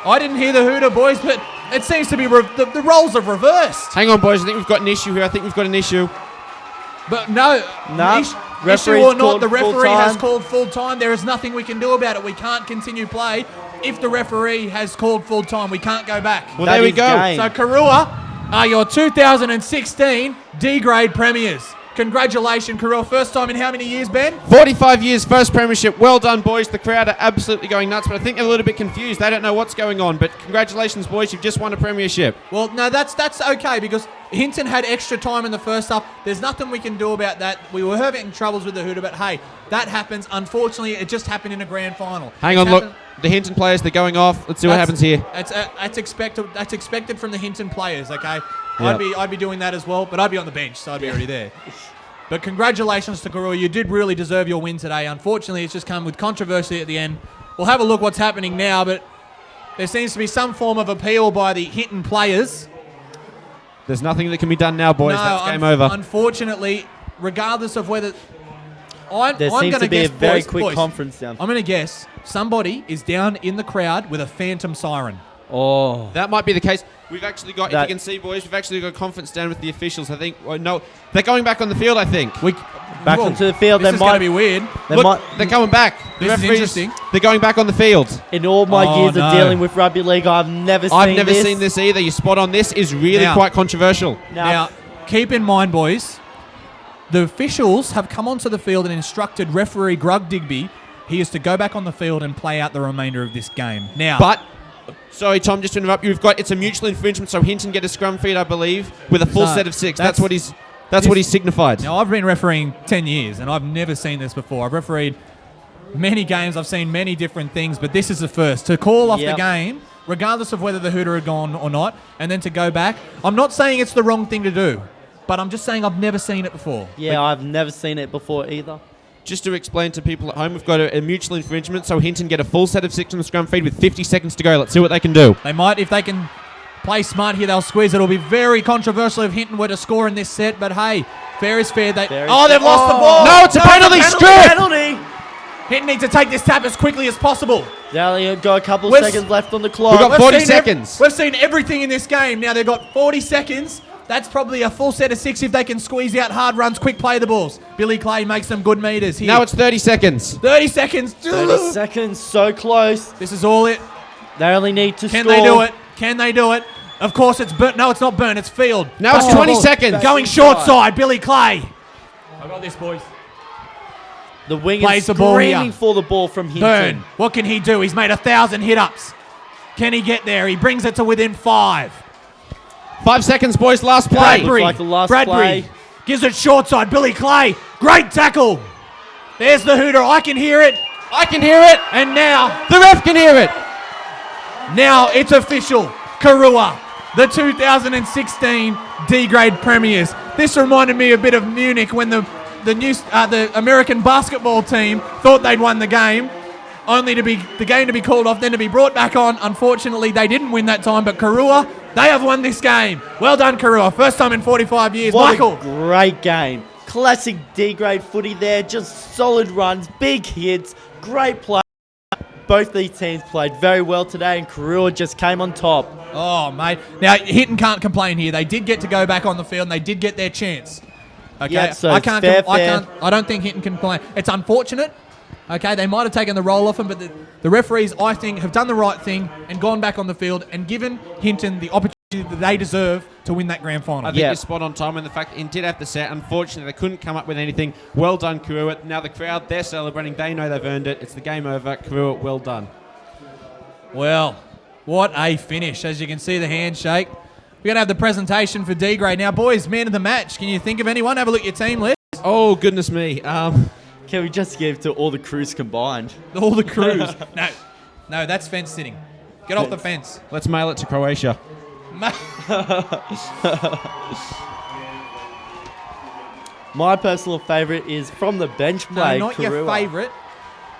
I didn't hear the hooter, boys, but it seems to be the roles have reversed. Hang on, boys. I think we've got an issue here. I think we've got an issue. But no, No, issue referee's or not, called the referee full has time. called full time. There is nothing we can do about it. We can't continue play if the referee has called full time. We can't go back. Well, That there we is go. game. So Karuah are your 2016 D-grade premiers. Congratulations, Karuah. First time in how many years, Ben? 45 years, first premiership. Well done, boys. The crowd are absolutely going nuts, but I think they're a little bit confused. They don't know what's going on, but congratulations, boys. You've just won a premiership. Well, no, that's okay because Hinton had extra time in the first half. There's nothing we can do about that. We were having troubles with the hooter, but hey, that happens. Unfortunately, it just happened in a grand final. Hang It's on, look. happened- The Hinton players, they're going off. Let's see what happens here. That's expected. That's expected from the Hinton players. Okay, Yep. I'd be doing that as well, but I'd be on the bench, so I'd be already there. But congratulations to Karuah. You did really deserve your win today. Unfortunately, it's just come with controversy at the end. We'll have a look what's happening now, but there seems to be some form of appeal by the Hinton players. There's nothing that can be done now, boys. No, That's game over. Unfortunately, regardless of whether I'm There going seems to to be guess, a very boys, quick boys, conference down. I'm going to guess somebody is down in the crowd with a phantom siren. Oh. That might be the case. We've actually got, if That- you can see, boys, we've actually got a conference down with the officials. I think, no, they're going back on the field, I think. Back Whoa, onto the field. This They is going might to be weird. They Look, might, they're coming back. The This is referees, interesting. They're going back on the field. in all my Oh, years no. of dealing with rugby league, I've never Seen this either. You're spot on. This is really Now- quite controversial. Now, keep in mind, boys, the officials have come onto the field and instructed referee Grug Digby he is to go back on the field and play out the remainder of this game. Now, But, sorry, Tom, just to interrupt you. It's a mutual infringement, so Hinton get a scrum feed, I believe, with a full So, set of 6. that's- That's what he's signified. Now, I've been refereeing 10 years, and I've never seen this before. I've refereed many games. I've seen many different things, but this is the first. To call off the Yep. game, regardless of whether the hooter had gone or not, and then to go back, I'm not saying it's the wrong thing to do, but I'm just saying I've never seen it before. Yeah, I've never seen it before either. Just to explain to people at home, we've got a mutual infringement, so Hinton get a full set of 6 on the scrum feed with 50 seconds to go. Let's see what they can do. They might, if they can play smart here, they'll squeeze. It'll be very controversial if Hinton were to score in this set, but hey, fair is fair. They've lost the ball. No, it's a penalty strip! Penalty! Hinton needs to take this tap as quickly as possible. They only got a couple We've- seconds left on the clock. We've got We've 40 seen seconds. We've seen everything in this game. Now they've got 40 seconds. That's probably a full set of 6 if they can squeeze out hard runs, quick play the balls. Billy Clay makes some good meters here. Now it's 30 seconds. 30 seconds. 30 seconds, so close. This is all it. They only need to Can score. they do it? Can they do it? Of course it's Burn. No, it's not Burn. It's Field. Now it's Back on the 20 ball. seconds. Going short side. Billy Clay. I got this, boys. The wing Plays is the ball screaming here. for the ball from Hinton. Burn. What can he do? He's made 1,000 hit-ups. Can he get there? He brings it to within 5. 5 seconds, boys. Last play. Bradbury. Looks like the last Bradbury play. gives it short side. Billy Clay. Great tackle. There's the hooter. I can hear it. I can hear it. And now The ref can hear it. it's official. Karuah the 2016 D-grade premiers. This reminded me a bit of Munich when the American basketball team thought they'd won the game, only to be the game to be called off, then to be brought back on. Unfortunately, they didn't win that time, but Karuah, they have won this game. Well done, Karuah. First time in 45 years. What Michael. a great game. Classic D-grade footy there. Just solid runs, big hits, great play. Both these teams played very well today, and Karuah just came on top. Oh, mate. Now, Hinton can't complain here. They did get to go back on the field, and they did get their chance. Okay, Yeah, so I it's can't. fair. I don't think Hinton can complain. It's unfortunate. Okay, they might have taken the roll off him, but the referees, I think, have done the right thing and gone back on the field and given Hinton the opportunity that they deserve to win that grand final. I think you're spot on time, and the fact that he did have the set. Unfortunately, they couldn't come up with anything. Well done, Karuah. Now the crowd, they're celebrating. They know they've earned it. It's the game over. Karuah, well done. Well, what a finish. As you can see, the handshake. We're going to have the presentation for D-grade. Now, boys, man of the match. Can you think of anyone? Have a look at your team list. Oh, goodness me. Can we just give to all the crews combined? All the crews. No, that's fence sitting. Get off the fence. Let's mail it to Croatia. My personal favourite is from the bench play, No, not Karuah. your favourite.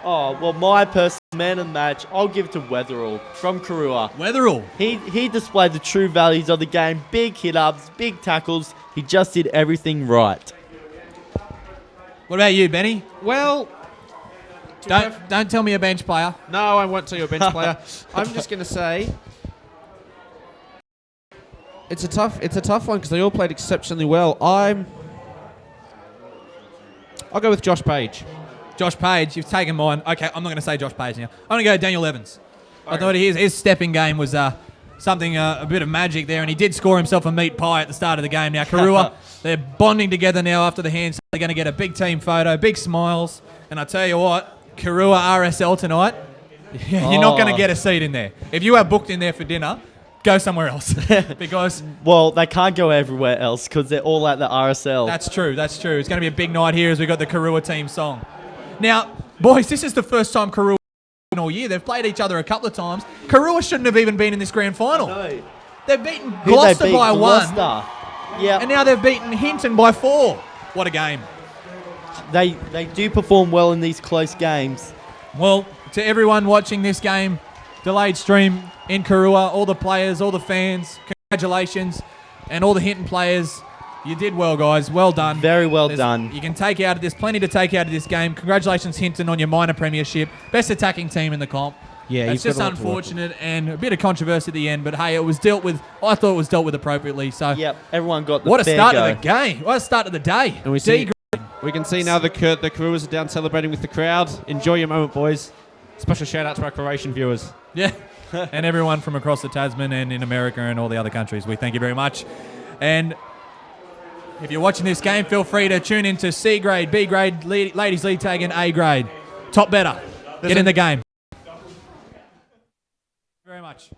Oh, well, my personal man of the match, I'll give to Weatherall from Karuah. Weatherall. He displayed the true values of the game. Big hit-ups, big tackles. He just did everything right. What about you, Benny? Well, Don't tell me a bench player. no, I won't tell you a bench player. I'm just going to say it's a tough one because they all played exceptionally well. I'll go with Josh Page. Josh Page, you've taken mine. Okay, I'm not going to say Josh Page now. I'm going to go Daniel Evans. I thought his stepping game was something, a bit of magic there, and he did score himself a meat pie at the start of the game. Now, Karuah, they're bonding together now after the hands. They're going to get a big team photo, big smiles, and I tell you what, Karuah RSL tonight, you're not going to get a seat in there. If you are booked in there for dinner, go somewhere else because... Well, they can't go everywhere else because they're all at the RSL. That's true. It's going to be a big night here as we got the Karuah team song. Now, boys, this is the first time Karuah all year. They've played each other a couple of times. Karuah shouldn't have even been in this grand final. No. They've beaten Who Gloucester they beat? by Gloucester. 1, Yeah, and now they've beaten Hinton by 4. What a game. they do perform well in these close games. Well, to everyone watching this game, delayed stream in Karuah, all the players, all the fans, congratulations, and all the Hinton players. You did well, guys. Well done. Very well done. You can take out of this, plenty to take out of this game. Congratulations, Hinton, on your minor premiership. Best attacking team in the comp. Yeah, it's you've just got a lot to work with. unfortunate and a bit of controversy at the end, but hey, it was dealt with. I thought it was dealt with appropriately. So, Yep, everyone got the what a fair start go. of the game! What a start of the day! And we can see now the Karuahs are down celebrating with the crowd. Enjoy your moment, boys. Special shout out to our Croatian viewers. Yeah, and everyone from across the Tasman and in America and all the other countries. We thank you very much. And if you're watching this game, feel free to tune into C grade, B grade, ladies league tag, and A grade. Top better. Get in the game. Very much.